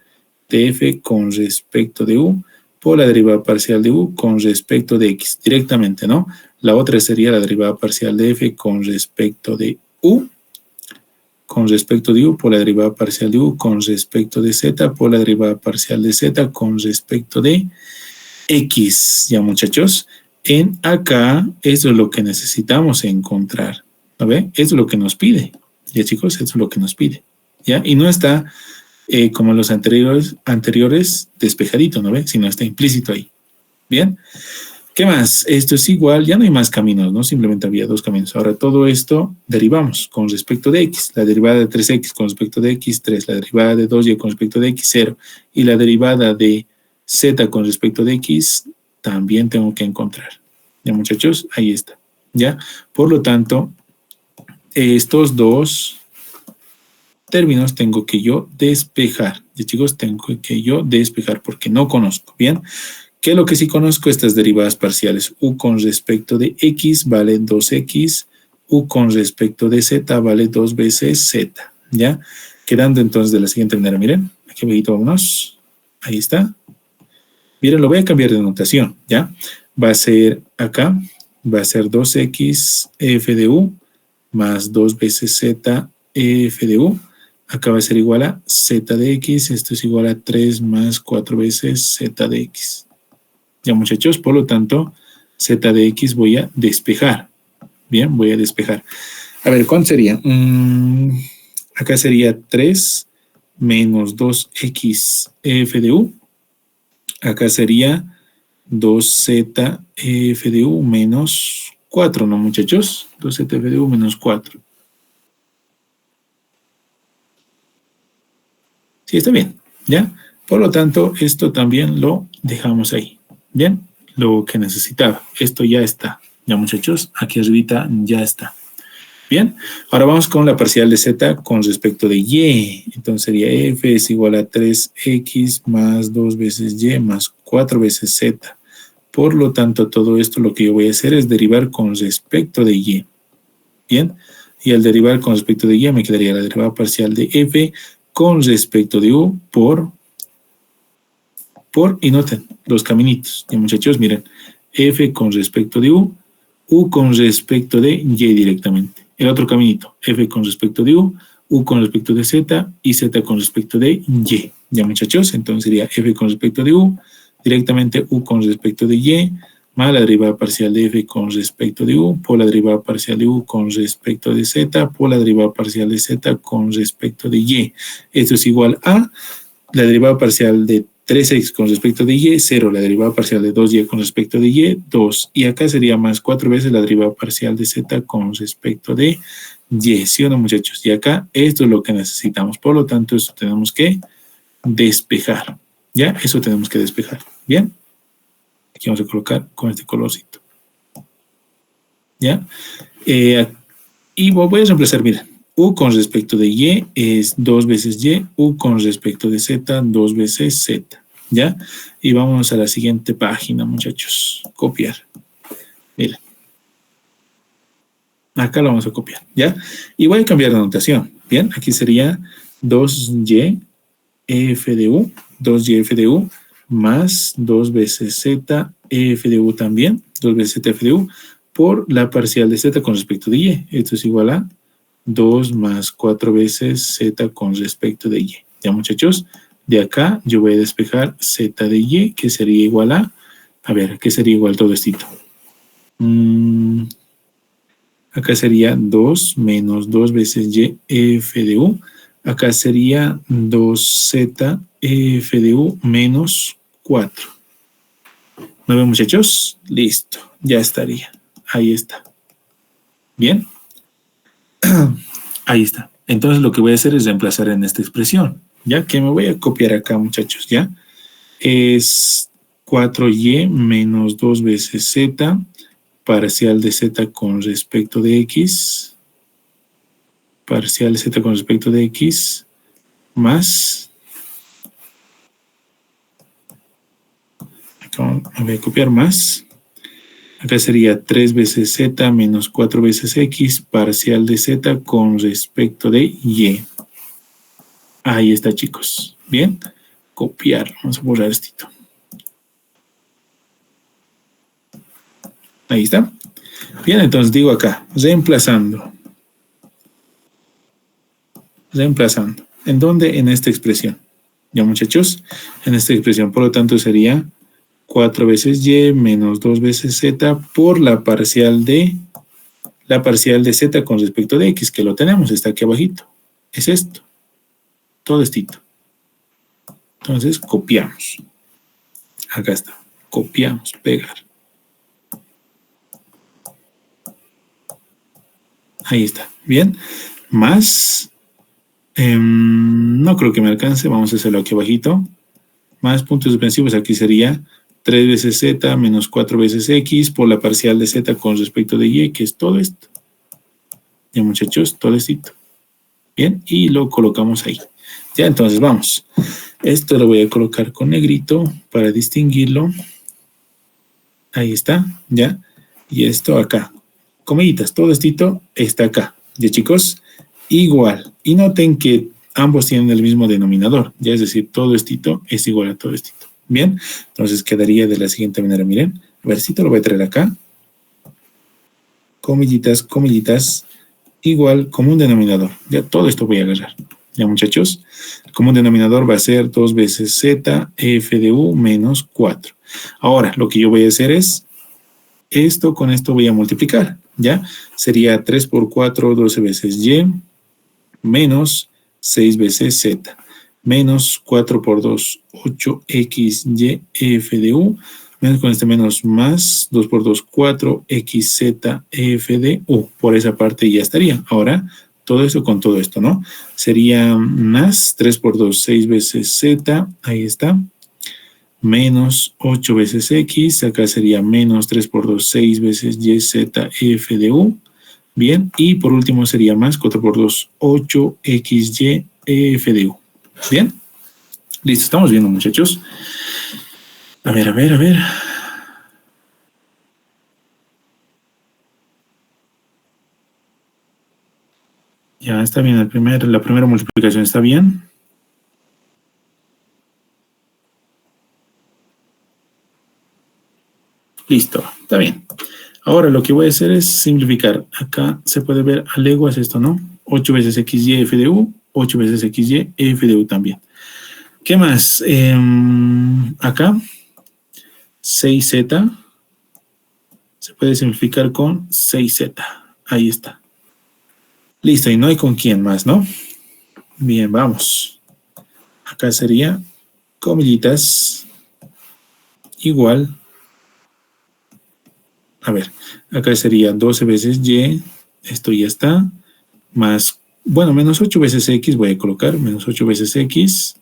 de f con respecto de u por la derivada parcial de u con respecto de x. Directamente, ¿no? La otra sería la derivada parcial de f con respecto de u por la derivada parcial de u con respecto de z por la derivada parcial de z con respecto de x. Ya, muchachos, en acá eso es lo que necesitamos encontrar. ¿No ve? Eso es lo que nos pide. Ya, chicos, eso es lo que nos pide. ¿Ya? Y no está como los anteriores despejadito, ¿no ve? Sino está implícito ahí. Bien. ¿Qué más? Esto es igual, ya no hay más caminos, ¿no? Simplemente había dos caminos. Ahora todo esto derivamos con respecto de x. La derivada de 3x con respecto de x, 3. La derivada de 2y con respecto de x, 0. Y la derivada de z con respecto de x también tengo que encontrar. ¿Ya, muchachos? Ahí está. ¿Ya? Por lo tanto, estos dos términos tengo que yo despejar. ¿Ya, chicos? Tengo que yo despejar porque no conozco. ¿Bien? ¿Qué es lo que sí conozco? Estas derivadas parciales. U con respecto de x vale 2x. U con respecto de z vale 2 veces z. ¿Ya? Quedando entonces de la siguiente manera. Miren, aquí abajito vámonos. Ahí está. Miren, lo voy a cambiar de notación. ¿Ya? Va a ser acá. Va a ser 2x f de u más 2 veces z f de u. Acá va a ser igual a z de x. Esto es igual a 3 más 4 veces z de x. Ya, muchachos, por lo tanto, z de x voy a despejar. Bien, voy a despejar. A ver, ¿cuánto sería? Acá sería 3 menos 2x f de u. Acá sería 2z f de u menos 4, ¿no, muchachos? 2z f de u menos 4. Sí, está bien, ¿ya? Por lo tanto, esto también lo dejamos ahí. Bien, lo que necesitaba. Esto ya está. Ya, muchachos, aquí arribita ya está. Bien, ahora vamos con la parcial de z con respecto de y. Entonces sería f es igual a 3x más 2 veces y más 4 veces z. Por lo tanto, todo esto lo que yo voy a hacer es derivar con respecto de y. Bien, y al derivar con respecto de y me quedaría la derivada parcial de f con respecto de u y noten los caminitos. Y muchachos, miren, f con respecto de u con respecto de y directamente. El otro caminito, f con respecto de u con respecto de z y z con respecto de y. Ya, muchachos, entonces sería f con respecto de u, directamente u con respecto de y, más la derivada parcial de f con respecto de u, por la derivada parcial de u con respecto de z, por la derivada parcial de z con respecto de y. Esto es igual a la derivada parcial de 3x con respecto de y, 0. La derivada parcial de 2y con respecto de y, 2. Y acá sería más 4 veces la derivada parcial de z con respecto de y. ¿Sí o no, muchachos? Y acá esto es lo que necesitamos. Por lo tanto, esto tenemos que despejar. ¿Ya? Eso tenemos que despejar. ¿Bien? Aquí vamos a colocar con este colorcito. ¿Ya? Y voy a reemplazar, miren. U con respecto de y es 2 veces y, u con respecto de z, 2 veces z. ¿Ya? Y vamos a la siguiente página, muchachos. Copiar. Miren. Acá lo vamos a copiar, ¿ya? Y voy a cambiar de notación. Bien, aquí sería 2y f de u, 2y f de u, más 2 veces z f de u también, 2 veces z f de u, por la parcial de z con respecto de y. Esto es igual a 2 más 4 veces z con respecto de y. ¿Ya, muchachos? De acá yo voy a despejar z de y, que sería igual a ver, ¿qué sería igual todo esto? Acá sería 2 menos 2 veces y f de u. Acá sería 2z f de u menos 4. ¿No ven, muchachos? Listo, ya estaría. Ahí está. ¿Bien? Ahí está. Entonces lo que voy a hacer es reemplazar en esta expresión. ¿Ya? Que me voy a copiar acá, muchachos. ¿Ya? Es 4y menos 2 veces z parcial de z con respecto de x. Parcial de z con respecto de x más. Acá me voy a copiar más. Acá sería 3 veces z menos 4 veces x parcial de z con respecto de y. Ahí está, chicos. Bien. Copiar. Vamos a borrar esto. Ahí está. Bien, entonces digo acá, reemplazando. Reemplazando. ¿En dónde? En esta expresión. ¿Ya, muchachos? En esta expresión. Por lo tanto, sería 4 veces y menos 2 veces z por la parcial de z con respecto de x, que lo tenemos, está aquí abajito. Es esto. Todo estito. Entonces, copiamos. Acá está. Copiamos, pegar. Ahí está. Bien. Más. No creo que me alcance. Vamos a hacerlo aquí abajito. Más puntos suspensivos. Aquí sería 3 veces z menos 4 veces x por la parcial de z con respecto de y, que es todo esto. Ya, muchachos, todo esto. Bien. Y lo colocamos ahí. Ya, entonces vamos. Esto lo voy a colocar con negrito para distinguirlo. Ahí está. Ya. Y esto acá. Comillitas, todo esto está acá. Ya, chicos, igual. Y noten que ambos tienen el mismo denominador. Ya, es decir, todo esto es igual a todo esto. Bien, entonces quedaría de la siguiente manera. Miren, a ver si te lo voy a traer acá. Comillitas, comillitas, igual como un denominador. Ya, todo esto voy a agarrar. Ya, muchachos, como un denominador va a ser 2 veces z f de u menos 4. Ahora, lo que yo voy a hacer es esto con esto voy a multiplicar. ¿Ya? Sería 3 por 4, 12 veces y, menos 6 veces z, menos 4 por 2, 8xy f de u, menos con este menos más, 2 por 2, 4xz f de u. Por esa parte ya estaría. Ahora, todo esto con todo esto, ¿no? Sería más 3 por 2, 6 veces z, ahí está. Menos 8 veces x, acá sería menos 3 por 2, 6 veces y, z, f de u. Bien, y por último sería más 4 por 2, 8, x, y, f de u. Bien, listo, estamos viendo, muchachos. A ver, a ver, a ver. Ya está bien, la primera multiplicación está bien. Listo, está bien. Ahora lo que voy a hacer es simplificar. Acá se puede ver a leguas esto, ¿no? 8 veces xy f de u, 8 veces xy f de u también. ¿Qué más? Acá 6z se puede simplificar con 6z. Ahí está. Listo, y no hay con quién más, ¿no? Bien, vamos. Acá sería comillitas igual. A ver, acá sería 12 veces y, esto ya está, más, bueno, menos 8 veces x voy a colocar, menos 8 veces x,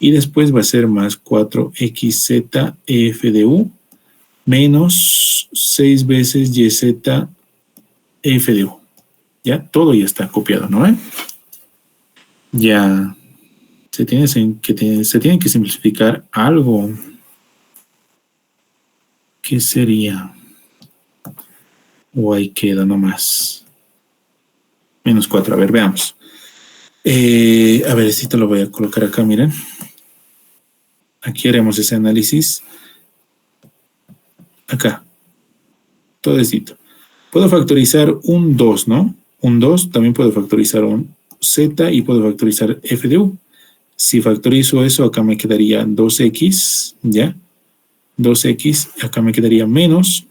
y después va a ser más 4xz f de u, menos 6 veces yz f de u. Ya, todo ya está copiado, ¿no? Ya se tiene que simplificar algo. ¿Qué sería? O ahí queda nomás. Menos 4. A ver, veamos. A ver, esto lo voy a colocar acá, miren. Aquí haremos ese análisis. Acá. Todo esto. Puedo factorizar un 2, ¿no? Un 2, también puedo factorizar un z y puedo factorizar f de u. Si factorizo eso, acá me quedaría 2x, ¿ya? 2x, acá me quedaría menos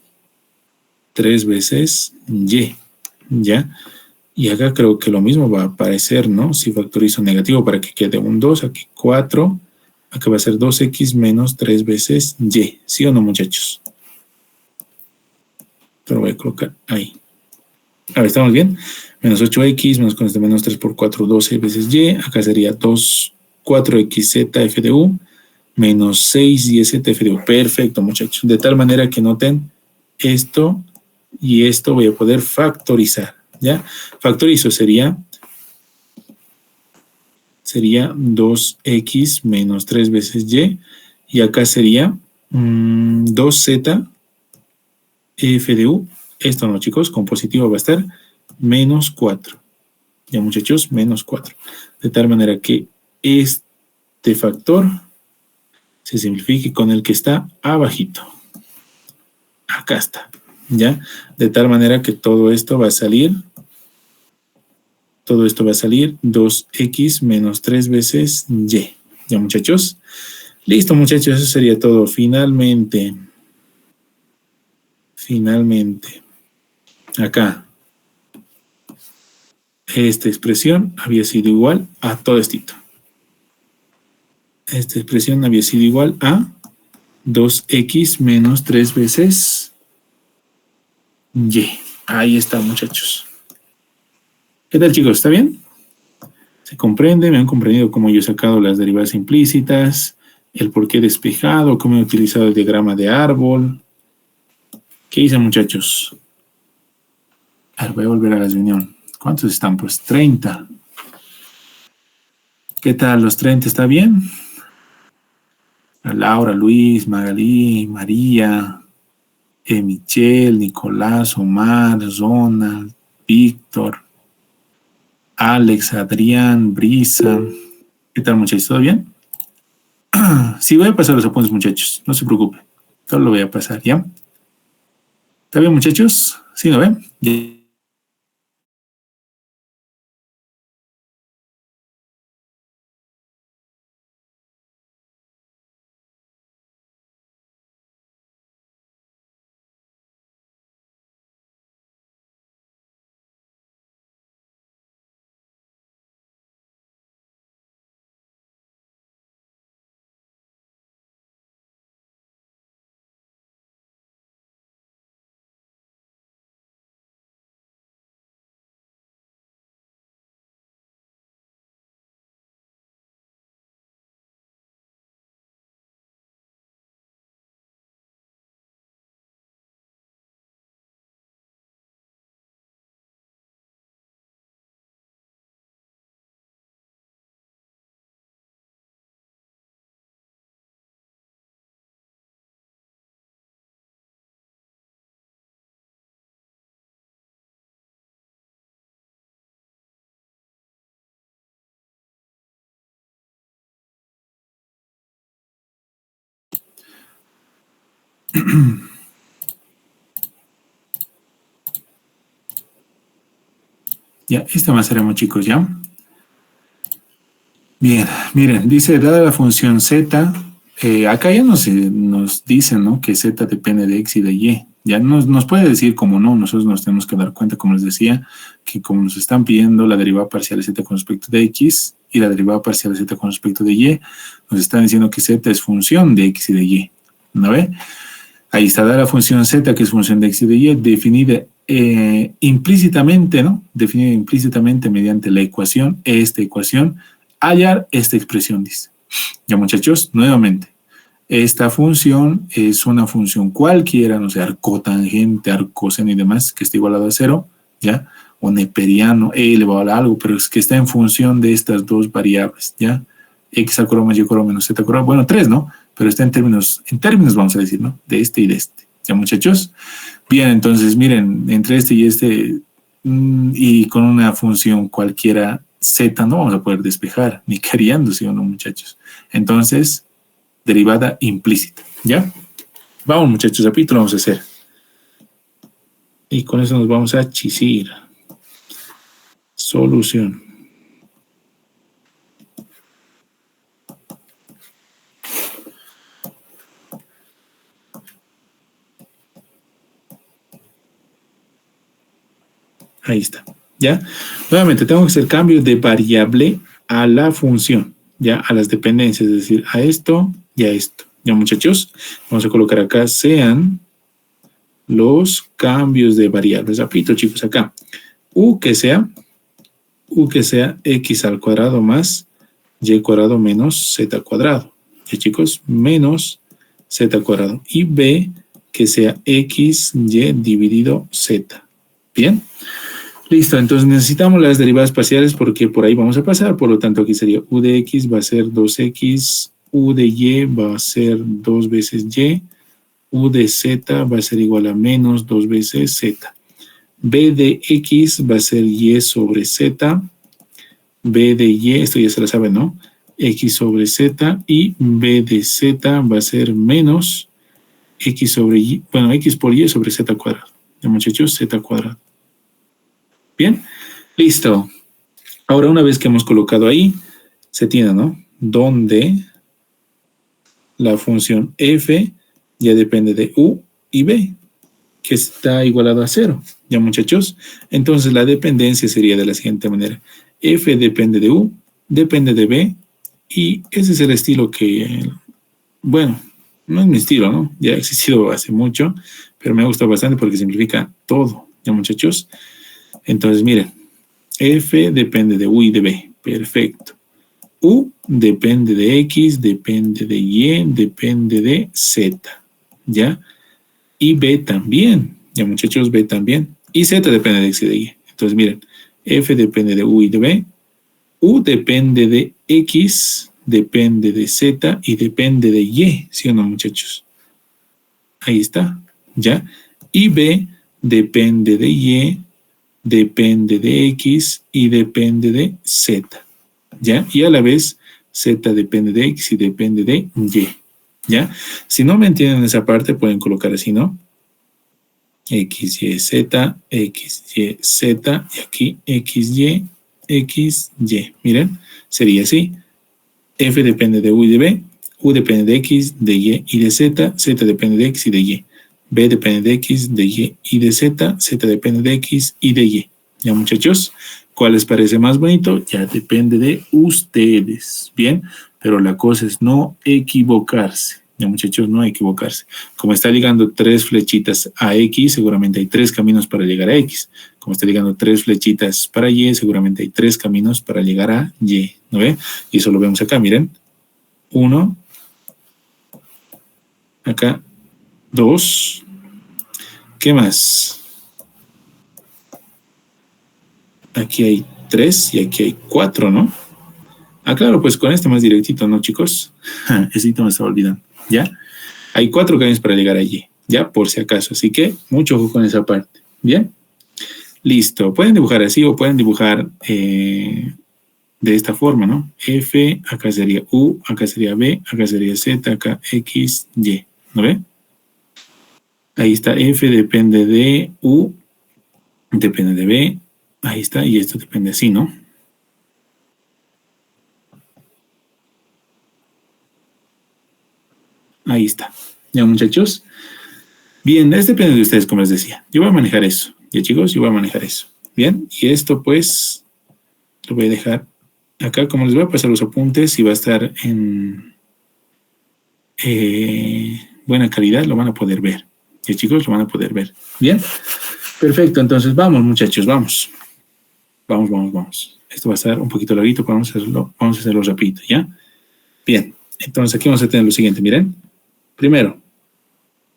3 veces y, ¿ya? Y acá creo que lo mismo va a aparecer, ¿no? Si factorizo negativo para que quede un 2, aquí 4, acá va a ser 2x menos 3 veces y, ¿sí o no, muchachos? Lo voy a colocar ahí. A ver, ¿estamos bien? Menos 8x, menos con este menos 3 por 4, 12 veces y. Acá sería 2, 4xz f de u, menos 6yz f de u. Perfecto, muchachos. De tal manera que noten esto y esto voy a poder factorizar, ¿ya? Factorizo sería 2x menos 3 veces y acá sería 2z f de u. Esto no, chicos, con positivo va a estar menos 4. Ya, muchachos, menos 4. De tal manera que este factor se simplifique con el que está abajito. Acá está, ¿ya? De tal manera que todo esto va a salir 2x menos 3 veces y. ¿Ya, muchachos? Listo, muchachos, eso sería todo. Finalmente, acá, esta expresión había sido igual a todo esto. Esta expresión había sido igual a 2x menos 3 veces y. Ahí está, muchachos. ¿Qué tal, chicos? ¿Está bien? ¿Se comprende? ¿Me han comprendido cómo yo he sacado las derivadas implícitas? ¿El por qué he despejado? ¿Cómo he utilizado el diagrama de árbol? ¿Qué hice, muchachos? A ver, voy a volver a la reunión. ¿Cuántos están? Pues 30. ¿Qué tal los 30? ¿Está bien? Laura, Luis, Magalí, María, Michelle, Nicolás, Omar, Ronald, Víctor, Alex, Adrián, Brisa. ¿Qué tal, muchachos? ¿Todo bien? Sí, voy a pasar los apuntes, muchachos. No se preocupen. Todo lo voy a pasar, ¿ya? ¿Está bien, muchachos? ¿Sí, no ven? Ya, esto más haremos, chicos, ¿ya? Bien, miren, dice, dada la función z, acá ya nos dicen, ¿no? Que z depende de x y de y. Ya nos puede decir como no, nosotros nos tenemos que dar cuenta, como les decía, que como nos están pidiendo la derivada parcial de z con respecto de x y la derivada parcial de z con respecto de y, nos están diciendo que z es función de x y de y. ¿No ve? Ahí está, dada la función z, que es función de x y de y, definida implícitamente, ¿no? Definida implícitamente mediante la ecuación, esta ecuación, hallar esta expresión, dice. Ya, muchachos, nuevamente, esta función es una función cualquiera, no sé, arcotangente, arcoseno y demás, que está igualado a 0, ¿ya? O neperiano, elevado a algo, pero es que está en función de estas dos variables, ¿ya? X al cuadrado más y al cuadrado menos Z al cuadrado, bueno, 3, ¿no? Pero está en términos vamos a decir, ¿no? De este y de este, ¿ya, muchachos? Bien, entonces, miren, entre este y este, y con una función cualquiera Z no vamos a poder despejar, ni queriendo, ¿sí o no, muchachos? Entonces, derivada implícita, ¿ya? Vamos, muchachos, rapidito lo vamos a hacer. Y con eso nos vamos a chisir. Solución. Ahí está, ¿ya? Nuevamente, tengo que hacer cambio de variable a la función, ¿ya? A las dependencias, es decir, a esto y a esto. ¿Ya, muchachos? Vamos a colocar acá sean los cambios de variables. Repito, chicos, acá. U que sea x al cuadrado más y cuadrado menos z cuadrado. ¿Ya, chicos? Menos z cuadrado. Y b que sea x y dividido z. ¿Bien? Listo, entonces necesitamos las derivadas parciales porque por ahí vamos a pasar. Por lo tanto, aquí sería u de x va a ser 2x, u de y va a ser 2 veces y, u de z va a ser igual a menos 2 veces z. b de x va a ser y sobre z, b de y, esto ya se lo saben, ¿no? X sobre z, y b de z va a ser menos x sobre y, bueno, x por y sobre z cuadrado. Ya, muchachos, z cuadrado. Bien, listo. Ahora, una vez que hemos colocado ahí, se tiene, ¿no? Donde la función f ya depende de u y b, que está igualado a 0. ¿Ya, muchachos? Entonces, la dependencia sería de la siguiente manera. F depende de u, depende de b, y ese es el estilo que, bueno, no es mi estilo, ¿no? Ya ha existido hace mucho, pero me gusta bastante porque simplifica todo. ¿Ya, muchachos? Entonces, miren, f depende de u y de b. Perfecto. U depende de x, depende de y, depende de z. ¿Ya? Y b también. Ya, muchachos, b también. Y z depende de x y de y. Entonces, miren, f depende de u y de b. U depende de x, depende de z y depende de y. ¿Sí o no, muchachos? Ahí está. ¿Ya? Y b depende de y, depende de x y depende de z. ¿Ya? Y a la vez, z depende de x y depende de y. ¿Ya? Si no me entienden esa parte, pueden colocar así, ¿no? X, Y, Z, X, Y, Z, y aquí X, Y, X, Y. Miren, sería así. F depende de U y de B, U depende de X, de Y y de Z, Z depende de X y de Y. B depende de X, de Y y de Z, Z depende de X y de Y. ¿Ya, muchachos? ¿Cuál les parece más bonito? Ya depende de ustedes. Bien, pero la cosa es no equivocarse. Ya, muchachos, no equivocarse. Como está ligando 3 flechitas a X, seguramente hay 3 caminos para llegar a X. Como está ligando 3 flechitas para Y, seguramente hay 3 caminos para llegar a Y. ¿No ve? Y eso lo vemos acá, miren. 1. Acá. 2. ¿Qué más? Aquí hay 3 y aquí hay 4, ¿no? Ah, claro, pues con este más directito, ¿no, chicos? Ese me estaba olvidando, ¿ya? Hay 4 caminos para llegar allí, ¿ya? Por si acaso. Así que mucho ojo con esa parte, ¿bien? Listo. Pueden dibujar así o pueden dibujar de esta forma, ¿no? F, acá sería U, acá sería B, acá sería Z, acá X, Y, ¿no ve? Ahí está, F depende de U, depende de B, ahí está, y esto depende así, ¿no? Ahí está. ¿Ya, muchachos? Bien, es depende de ustedes, como les decía. Yo voy a manejar eso. ¿Ya, chicos? Yo voy a manejar eso. Bien, y esto pues lo voy a dejar acá, como les voy a pasar los apuntes y va a estar en buena calidad, lo van a poder ver. ¿Ya, chicos? Lo van a poder ver. Bien, perfecto. Entonces vamos, muchachos, vamos. Vamos. Esto va a estar un poquito larguito, pero vamos a hacerlo rapidito, ¿ya? Bien, entonces aquí vamos a tener lo siguiente, miren. Primero,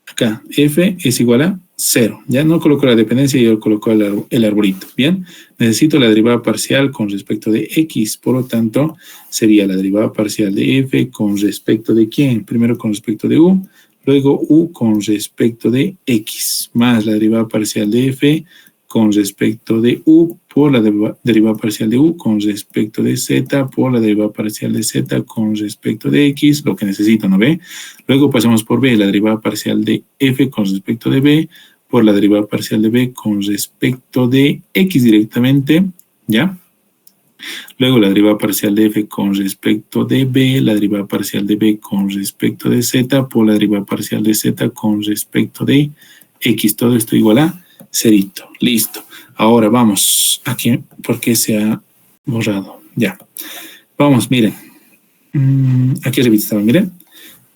acá, f es igual a 0. Ya no coloco la dependencia, yo coloco el arbolito. Bien, necesito la derivada parcial con respecto de x. Por lo tanto, sería la derivada parcial de f con respecto de ¿quién? Primero con respecto de u, luego u con respecto de x, más la derivada parcial de f con respecto de u por la derivada parcial de u con respecto de z por la derivada parcial de z con respecto de x, lo que necesito, ¿no ve? Luego pasamos por b, la derivada parcial de f con respecto de b por la derivada parcial de b con respecto de x directamente, ¿ya? Luego la derivada parcial de f con respecto de b, la derivada parcial de b con respecto de z por la derivada parcial de z con respecto de x. Todo esto igual a cerito. Listo. Ahora vamos aquí porque se ha borrado. Ya. Vamos, miren. Aquí arriba estaba, miren.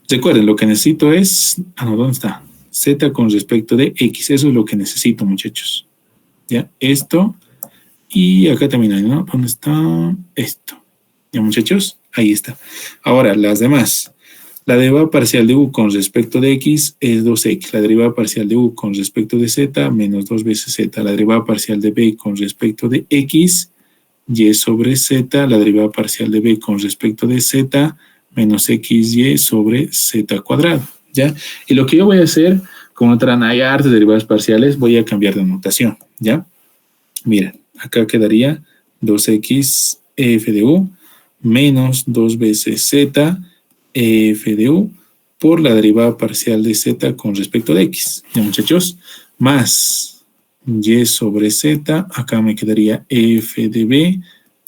Recuerden, lo que necesito es... Ah, no, ¿dónde está? z con respecto de x. Eso es lo que necesito, muchachos. ¿Ya? Esto. Y acá también hay, ¿no? ¿Dónde está esto? ¿Ya, muchachos? Ahí está. Ahora, las demás. La derivada parcial de u con respecto de x es 2x. La derivada parcial de u con respecto de z, menos 2 veces z. La derivada parcial de b con respecto de x, y sobre z. La derivada parcial de b con respecto de z, menos xy sobre z cuadrado. ¿Ya? Y lo que yo voy a hacer, como hay hartas derivadas parciales, voy a cambiar de notación. ¿Ya? Miren, acá quedaría 2x f de u menos 2 veces z f de u por la derivada parcial de z con respecto de x. ¿Ya, muchachos? Más y sobre z, acá me quedaría f de b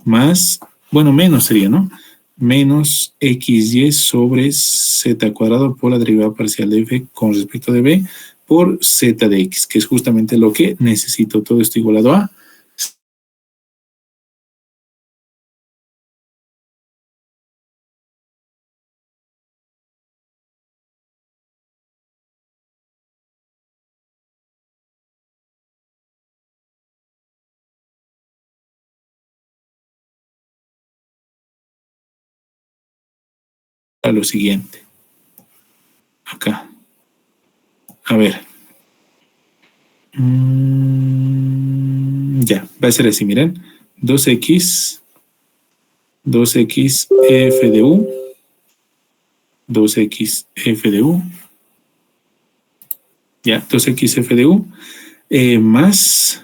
más, bueno, menos sería, ¿no? Menos xy sobre z cuadrado por la derivada parcial de f con respecto de b por z de x, que es justamente lo que necesito. Todo esto igualado a lo siguiente. Acá. A ver. Ya, va a ser así, miren. 2x f de u, 2x f de u, ya, 2x f de u, más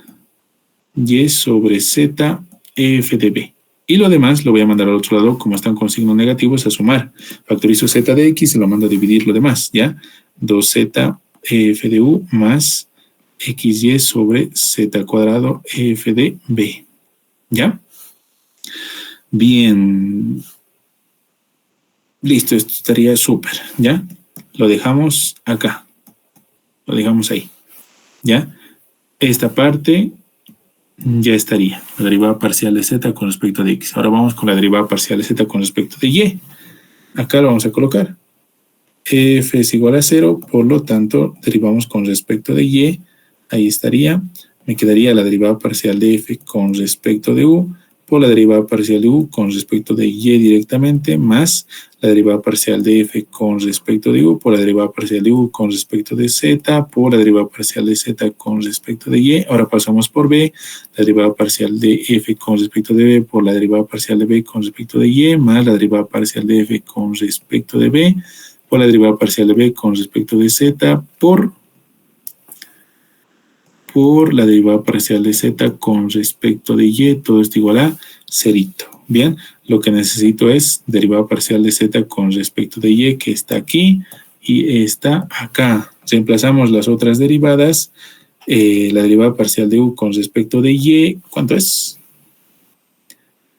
y sobre z f de b. Y lo demás lo voy a mandar al otro lado, como están con signos negativos, a sumar. Factorizo z de x y lo mando a dividir lo demás, ¿ya? 2z f de u más xy sobre z cuadrado f de b. ¿Ya? Bien. Listo, esto estaría súper, ¿ya? Lo dejamos acá. Lo dejamos ahí, ¿ya? Esta parte ya estaría. La derivada parcial de z con respecto de x. Ahora vamos con la derivada parcial de z con respecto de y. Acá lo vamos a colocar. F es igual a 0, por lo tanto, derivamos con respecto de y. Ahí estaría. Me quedaría la derivada parcial de f con respecto de u por la derivada parcial de u con respecto de y directamente, más la derivada parcial de f con respecto de u por la derivada parcial de u con respecto de z por la derivada parcial de z con respecto de y. Ahora pasamos por b, la derivada parcial de f con respecto de b por la derivada parcial de b con respecto de y, más la derivada parcial de f con respecto de b por la derivada parcial de b con respecto de z por la derivada parcial de z con respecto de y, todo esto igual a cerito. Bien, lo que necesito es derivada parcial de z con respecto de y, que está aquí y está acá. Reemplazamos las otras derivadas. La derivada parcial de u con respecto de y, ¿cuánto es?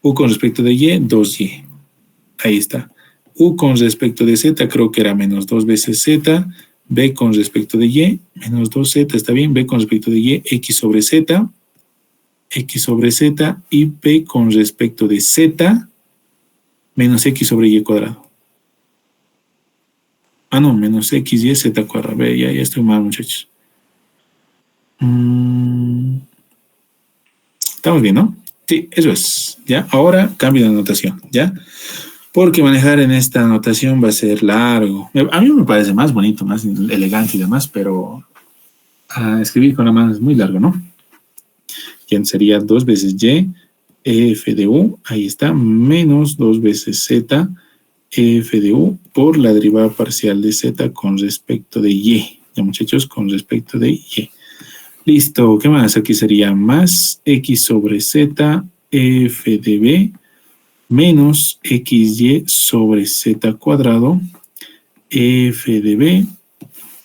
U con respecto de y, 2y. Ahí está. U con respecto de z, creo que era menos 2 veces z. B con respecto de y, menos 2z, está bien. B con respecto de y, x sobre z, y b con respecto de z, menos x sobre y cuadrado. Ah, no, menos x y z cuadrado. Ve, ya estoy mal, muchachos. Estamos bien, ¿no? Sí, eso es. ¿Ya? Ahora cambio de notación, ¿ya? Porque manejar en esta notación va a ser largo. A mí me parece más bonito, más elegante y demás, pero escribir con la mano es muy largo, ¿no? Quien sería 2 veces y f de u, ahí está, menos 2 veces z f de u por la derivada parcial de z con respecto de y. Ya, muchachos, con respecto de y. Listo, ¿qué más? Aquí sería más x sobre z f de b menos xy sobre z cuadrado f de b,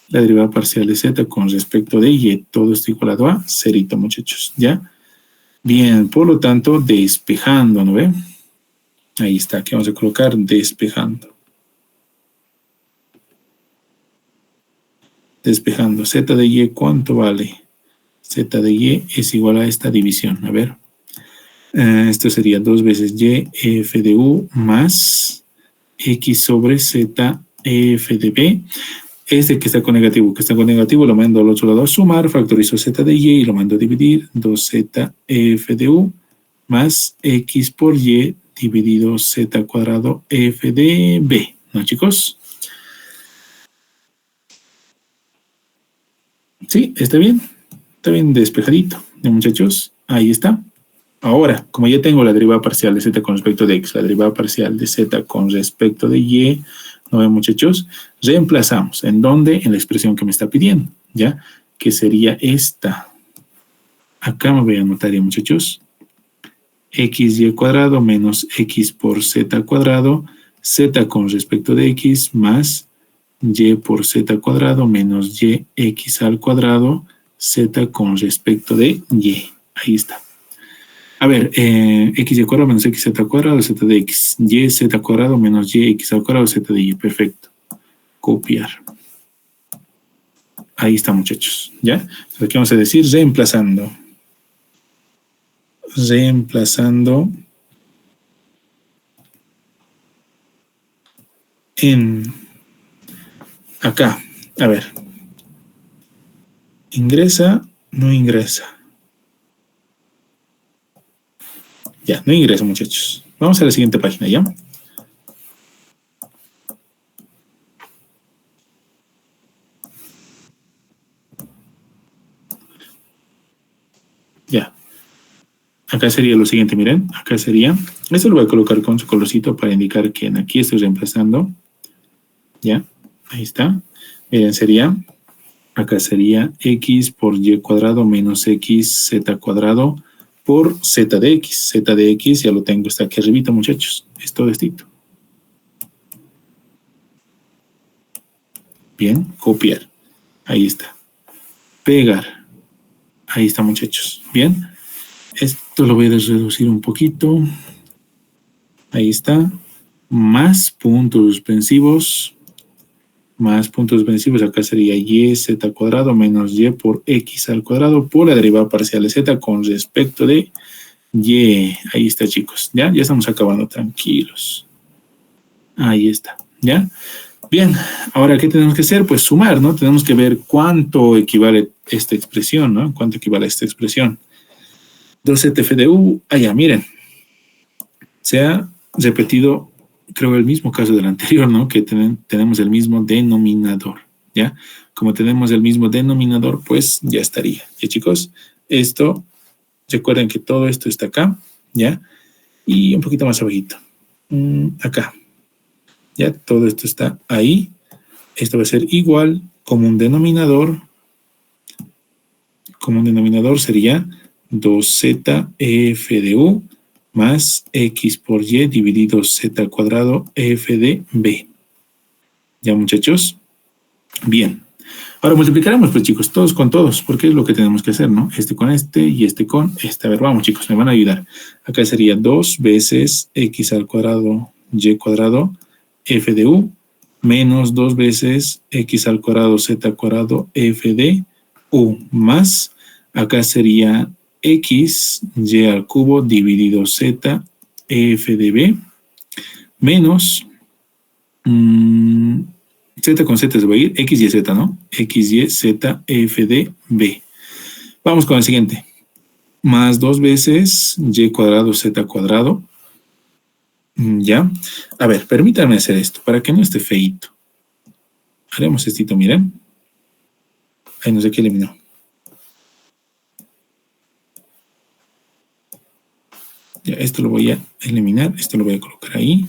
la derivada parcial de z con respecto de y, todo esto igualado a cerito, muchachos, ¿ya? Bien, por lo tanto, despejando, ¿no ve? Ahí está, aquí vamos a colocar despejando. Despejando, z de y, ¿cuánto vale? Z de y es igual a esta división, a ver. Esto sería 2 veces y f de u más x sobre z f de b. Este que está con negativo, lo mando al otro lado a sumar, factorizo z de y y lo mando a dividir, 2z f de u más x por y dividido z cuadrado f de b, ¿no, chicos? Sí, está bien despejadito, ¿no, muchachos? Ahí está. Ahora, como ya tengo la derivada parcial de z con respecto de x, la derivada parcial de z con respecto de y, ¿no ven, muchachos? Reemplazamos. ¿En dónde? En la expresión que me está pidiendo, ¿ya? Que sería esta. Acá me voy a anotar ya, muchachos. XY cuadrado menos x por z cuadrado, z con respecto de x más y por z cuadrado menos y x al cuadrado, z con respecto de y. Ahí está. A ver, xy cuadrado menos xz cuadrado, z de x, y z cuadrado menos y x al cuadrado, z de y. Perfecto. Copiar. Ahí está, muchachos. ¿Ya? Entonces, ¿qué vamos a decir? Reemplazando en acá. A ver. Ingresa, no ingresa. Ya, no ingresa, muchachos. Vamos a la siguiente página, ¿ya? Ya. Acá sería lo siguiente, miren. Acá sería... Esto lo voy a colocar con su colorcito para indicar que aquí estoy reemplazando. ¿Ya? Ahí está. Miren, sería... Acá sería x por y cuadrado menos x z cuadrado por z de x. Z de x ya lo tengo, está aquí arribita, muchachos. Es todo estito. Bien, copiar. Ahí está. Pegar. Ahí está, muchachos. Bien. Esto lo voy a reducir un poquito. Ahí está. Más puntos suspensivos. Más puntos suspensivos. Acá sería y z cuadrado menos y por x al cuadrado por la derivada parcial de z con respecto de y. Ahí está, chicos. Ya estamos acabando. Tranquilos. Ahí está. ¿Ya? Bien, ahora, ¿qué tenemos que hacer? Pues sumar, ¿no? Tenemos que ver cuánto equivale esta expresión, ¿no? ¿Cuánto equivale a esta expresión? 2zf de u, allá, miren. Se ha repetido, creo, el mismo caso del anterior, ¿no? Que tenemos el mismo denominador, ¿ya? Como tenemos el mismo denominador, pues ya estaría, ¿ya, chicos? Esto, recuerden que todo esto está acá, ¿ya? Y un poquito más abajito. Acá. Ya, todo esto está ahí. Esto va a ser igual como un denominador. Como un denominador sería 2zf de u más x por y dividido z cuadrado f de b. ¿Ya, muchachos? Bien. Ahora multiplicaremos, pues, chicos, todos con todos, porque es lo que tenemos que hacer, ¿no? Este con este y este con este. A ver, vamos, chicos, me van a ayudar. Acá sería 2 veces x al cuadrado y cuadrado f de u menos 2 veces x al cuadrado z cuadrado f de u más, acá sería x y al cubo dividido z f de b menos z con z se va a ir, x y z, ¿no? x y z f de b. Vamos con el siguiente. Más 2 veces y cuadrado z cuadrado. ¿Ya? A ver, permítanme hacer esto para que no esté feíto. Haremos esto, miren. Ahí no sé qué eliminó. Ya, esto lo voy a eliminar. Esto lo voy a colocar ahí.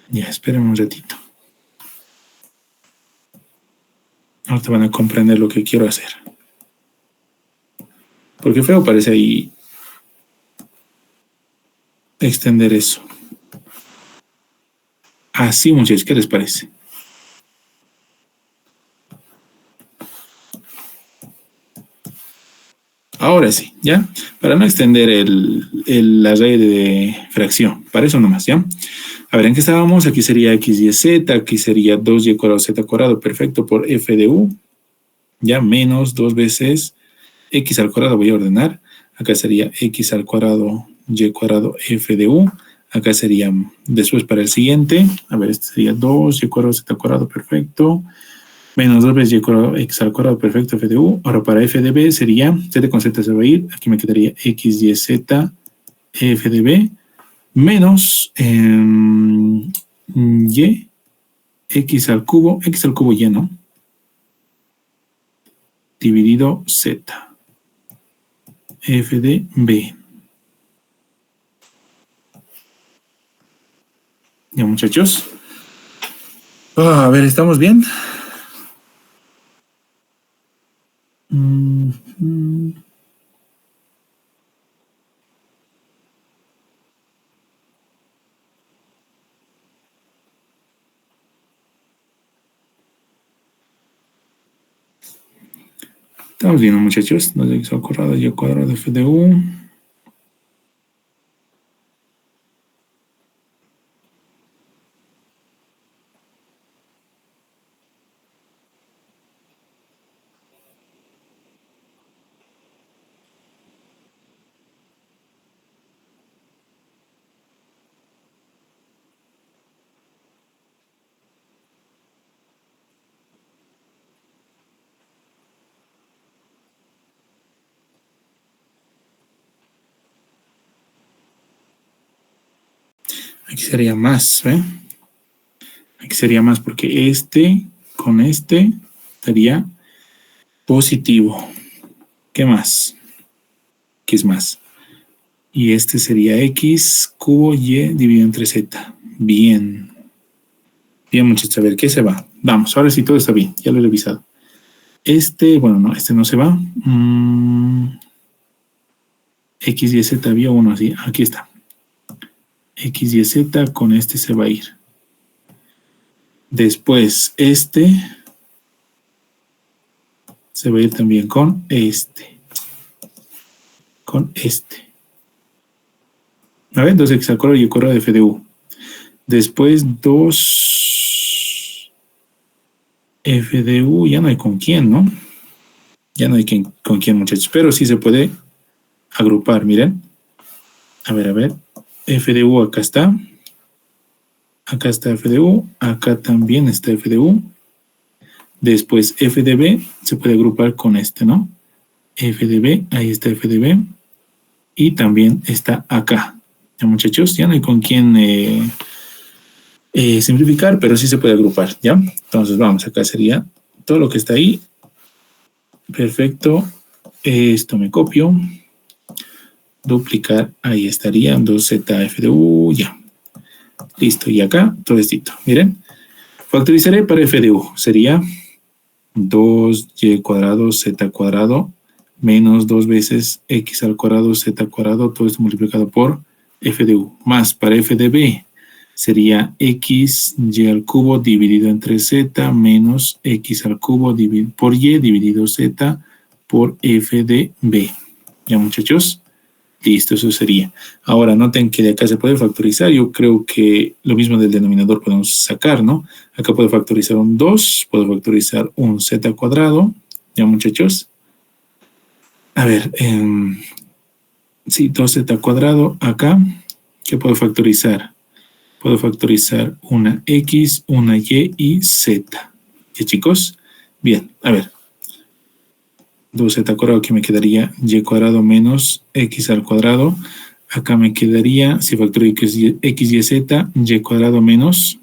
Ya, esperen un ratito. Ahorita van a comprender lo que quiero hacer. Porque feo parece ahí extender eso. Así, muchachos, ¿qué les parece? Ahora sí, ¿ya? Para no extender la red de fracción. Para eso nomás, ¿ya? A ver, ¿en qué estábamos? Aquí sería x y z, aquí sería 2y cuadrado z cuadrado, perfecto, por f de u. ya menos 2 veces x al cuadrado, voy a ordenar, acá sería x al cuadrado y cuadrado f de u, acá sería después para el siguiente, a ver, este sería 2 y cuadrado z cuadrado, perfecto, menos 2 veces y cuadrado x al cuadrado, perfecto, f de u, ahora para f de b sería, z con z se va a ir, aquí me quedaría x y z f de b, menos y x al cubo y, ¿no? Dividido z, f de b. Ya, muchachos. A ver, ¿estamos bien? Estamos bien, muchachos. 2x al cuadrado y cuadrado de f de u. Aquí sería más, ¿eh? Aquí sería más porque este con este estaría positivo. ¿Qué más? ¿Qué es más? Y este sería x cubo y dividido entre z. Bien. Bien, muchachos, a ver, ¿qué se va? Vamos, ahora sí todo está bien, ya lo he revisado. Este, bueno, no, este no se va. X y z había uno así, aquí está. X y z con este se va a ir. Después este se va a ir también con este. Con este. A ver, 2x al cuadrado y el cuadrado de f de u. Después 2 f de u, ya no hay con quién, ¿no? Ya no hay con quién, muchachos. Pero sí se puede agrupar, miren. A ver. F de u acá está. Acá está f de u. Acá también está f de u. Después f de b se puede agrupar con este, ¿no? F de b, ahí está f de b. Y también está acá. Ya, muchachos, ya no hay con quién simplificar, pero sí se puede agrupar, ¿ya? Entonces vamos, acá sería todo lo que está ahí. Perfecto. Esto me copio. Duplicar, ahí estaría 2z f de u, ya. Listo, y acá todo esto. Miren, factorizaré para f de u. Sería 2y cuadrado z cuadrado menos 2 veces x al cuadrado z cuadrado, todo esto multiplicado por f de u. Más para f de b sería x y al cubo dividido entre z menos x al cubo por y dividido z por f de b. ¿Ya, muchachos? Listo, eso sería. Ahora, noten que de acá se puede factorizar. Yo creo que lo mismo del denominador podemos sacar, ¿no? Acá puedo factorizar un 2, puedo factorizar un z cuadrado. ¿Ya, muchachos? A ver, sí, 2z cuadrado acá. ¿Qué puedo factorizar? Puedo factorizar una x, una y z. ¿Ya, chicos? Bien, a ver. 2z cuadrado, aquí me quedaría y cuadrado menos x al cuadrado. Acá me quedaría, si factorizo x y z, y cuadrado menos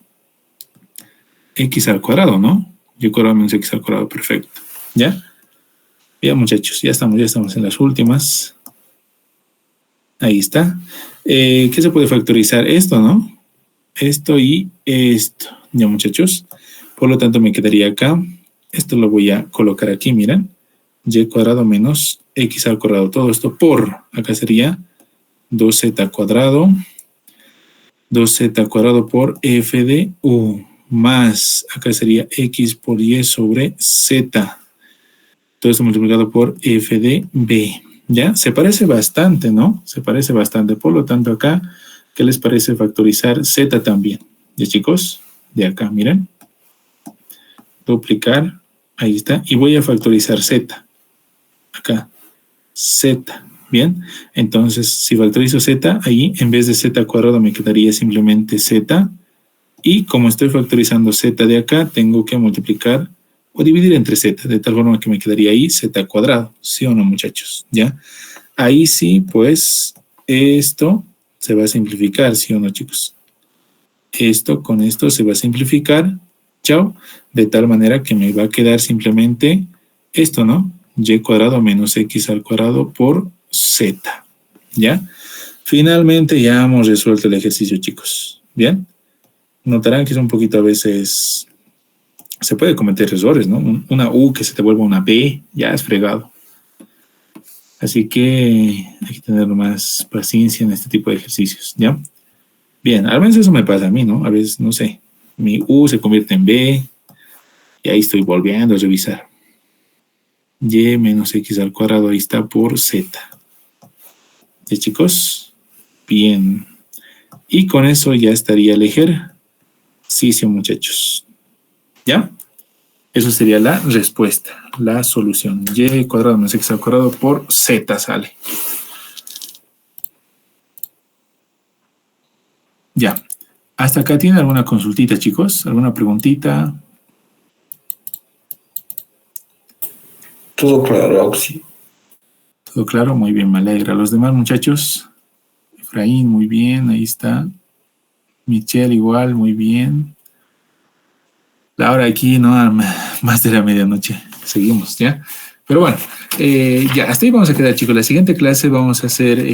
x al cuadrado, ¿no? Y cuadrado menos x al cuadrado, perfecto. ¿Ya? Bien, muchachos, ya estamos en las últimas. Ahí está. ¿Qué se puede factorizar? Esto, ¿no? Esto y esto. Ya, muchachos. Por lo tanto, me quedaría acá. Esto lo voy a colocar aquí, miren. Y cuadrado menos x al cuadrado. Todo esto por, acá sería 2z cuadrado. 2z cuadrado por f de u. Más, acá sería x por y sobre z. Todo esto multiplicado por f de b. ¿Ya? Se parece bastante, ¿no? Se parece bastante. Por lo tanto, acá, ¿qué les parece factorizar z también? ¿Ya, chicos? De acá, miren. Duplicar. Ahí está. Y voy a factorizar z. Acá. Z. Bien. Entonces, si factorizo z, ahí en vez de z cuadrado me quedaría simplemente z. Y como estoy factorizando z de acá, tengo que multiplicar o dividir entre z, de tal forma que me quedaría ahí z cuadrado. ¿Sí o no, muchachos? ¿Ya? Ahí sí, pues, esto se va a simplificar, ¿sí o no, chicos? Esto con esto se va a simplificar, chao, de tal manera que me va a quedar simplemente esto, ¿no? Y cuadrado menos x al cuadrado por z, ¿ya? Finalmente ya hemos resuelto el ejercicio, chicos, ¿bien? Notarán que es un poquito a veces, se puede cometer errores, ¿no? Una U que se te vuelva una B, ya es fregado. Así que hay que tener más paciencia en este tipo de ejercicios, ¿ya? Bien, al menos eso me pasa a mí, ¿no? A veces, no sé, mi U se convierte en B y ahí estoy volviendo a revisar. Y menos x al cuadrado, ahí está por z. ¿Ya, chicos? Bien. Y con eso ya estaría el ejercicio, muchachos. ¿Ya? Eso sería la respuesta, la solución. Y cuadrado menos x al cuadrado por z sale. Ya. ¿Hasta acá tiene alguna consultita, chicos? ¿Alguna preguntita? Todo claro, Oxy. Todo claro, muy bien, me alegra. Los demás muchachos, Efraín, muy bien, ahí está. Michelle igual, muy bien. Laura aquí, no, más de la medianoche. Seguimos, ¿ya? Pero bueno, ya, hasta ahí vamos a quedar, chicos. La siguiente clase vamos a hacer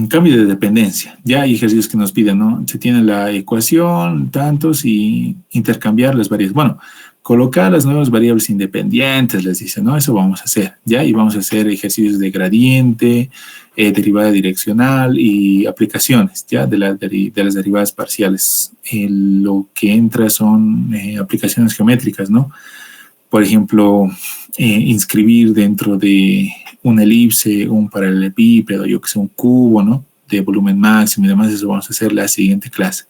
cambio de dependencia. Ya hay ejercicios que nos piden, ¿no? Se tiene la ecuación, tantos, y intercambiar las variables. Bueno, colocar las nuevas variables independientes, les dice, ¿no? Eso vamos a hacer, ¿ya? Y vamos a hacer ejercicios de gradiente, derivada direccional y aplicaciones, ¿ya? De las derivadas parciales. Lo que entra son aplicaciones geométricas, ¿no? Por ejemplo, inscribir dentro de una elipse, un paralelepípedo, yo que sé, un cubo, ¿no? De volumen máximo y demás, eso vamos a hacer la siguiente clase.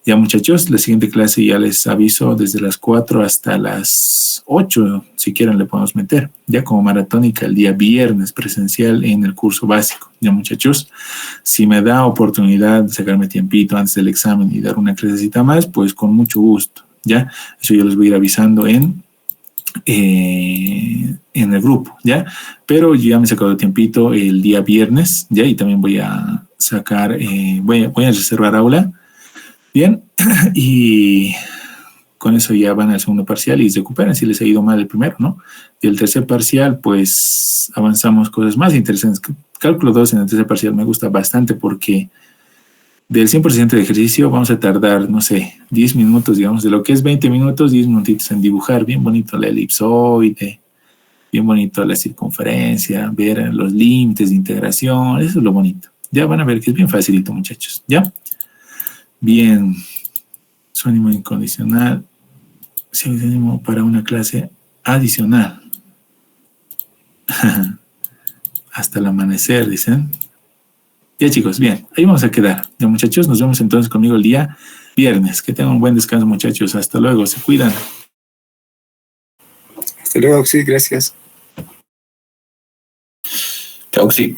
Ya, muchachos, la siguiente clase ya les aviso desde las 4 hasta las 8, si quieren le podemos meter, ya como maratónica el día viernes presencial en el curso básico. Ya, muchachos, si me da oportunidad de sacarme tiempito antes del examen y dar una clasecita más, pues con mucho gusto, ya. Eso yo les voy a ir avisando en el grupo, ¿ya? Pero yo ya me he sacado tiempito el día viernes, ¿ya? Y también voy a sacar, voy a reservar aula, ¿bien? Y con eso ya van al segundo parcial y se recuperan si les ha ido mal el primero, ¿no? Y el tercer parcial, pues avanzamos cosas más interesantes. Cálculo 2 en el tercer parcial me gusta bastante porque del 100% de ejercicio vamos a tardar, no sé, 10 minutos, digamos, de lo que es 20 minutos, 10 minutitos en dibujar, bien bonito la elipsoide, bien bonito la circunferencia, ver los límites de integración, eso es lo bonito. Ya van a ver que es bien facilito, muchachos, ¿ya? Bien, su ánimo incondicional, sinónimo para una clase adicional. Hasta el amanecer, dicen. Ya, chicos, bien, ahí vamos a quedar. Ya, muchachos, nos vemos entonces conmigo el día viernes. Que tengan un buen descanso, muchachos. Hasta luego, se cuidan. Hasta luego, sí, gracias. Chao, Oxy.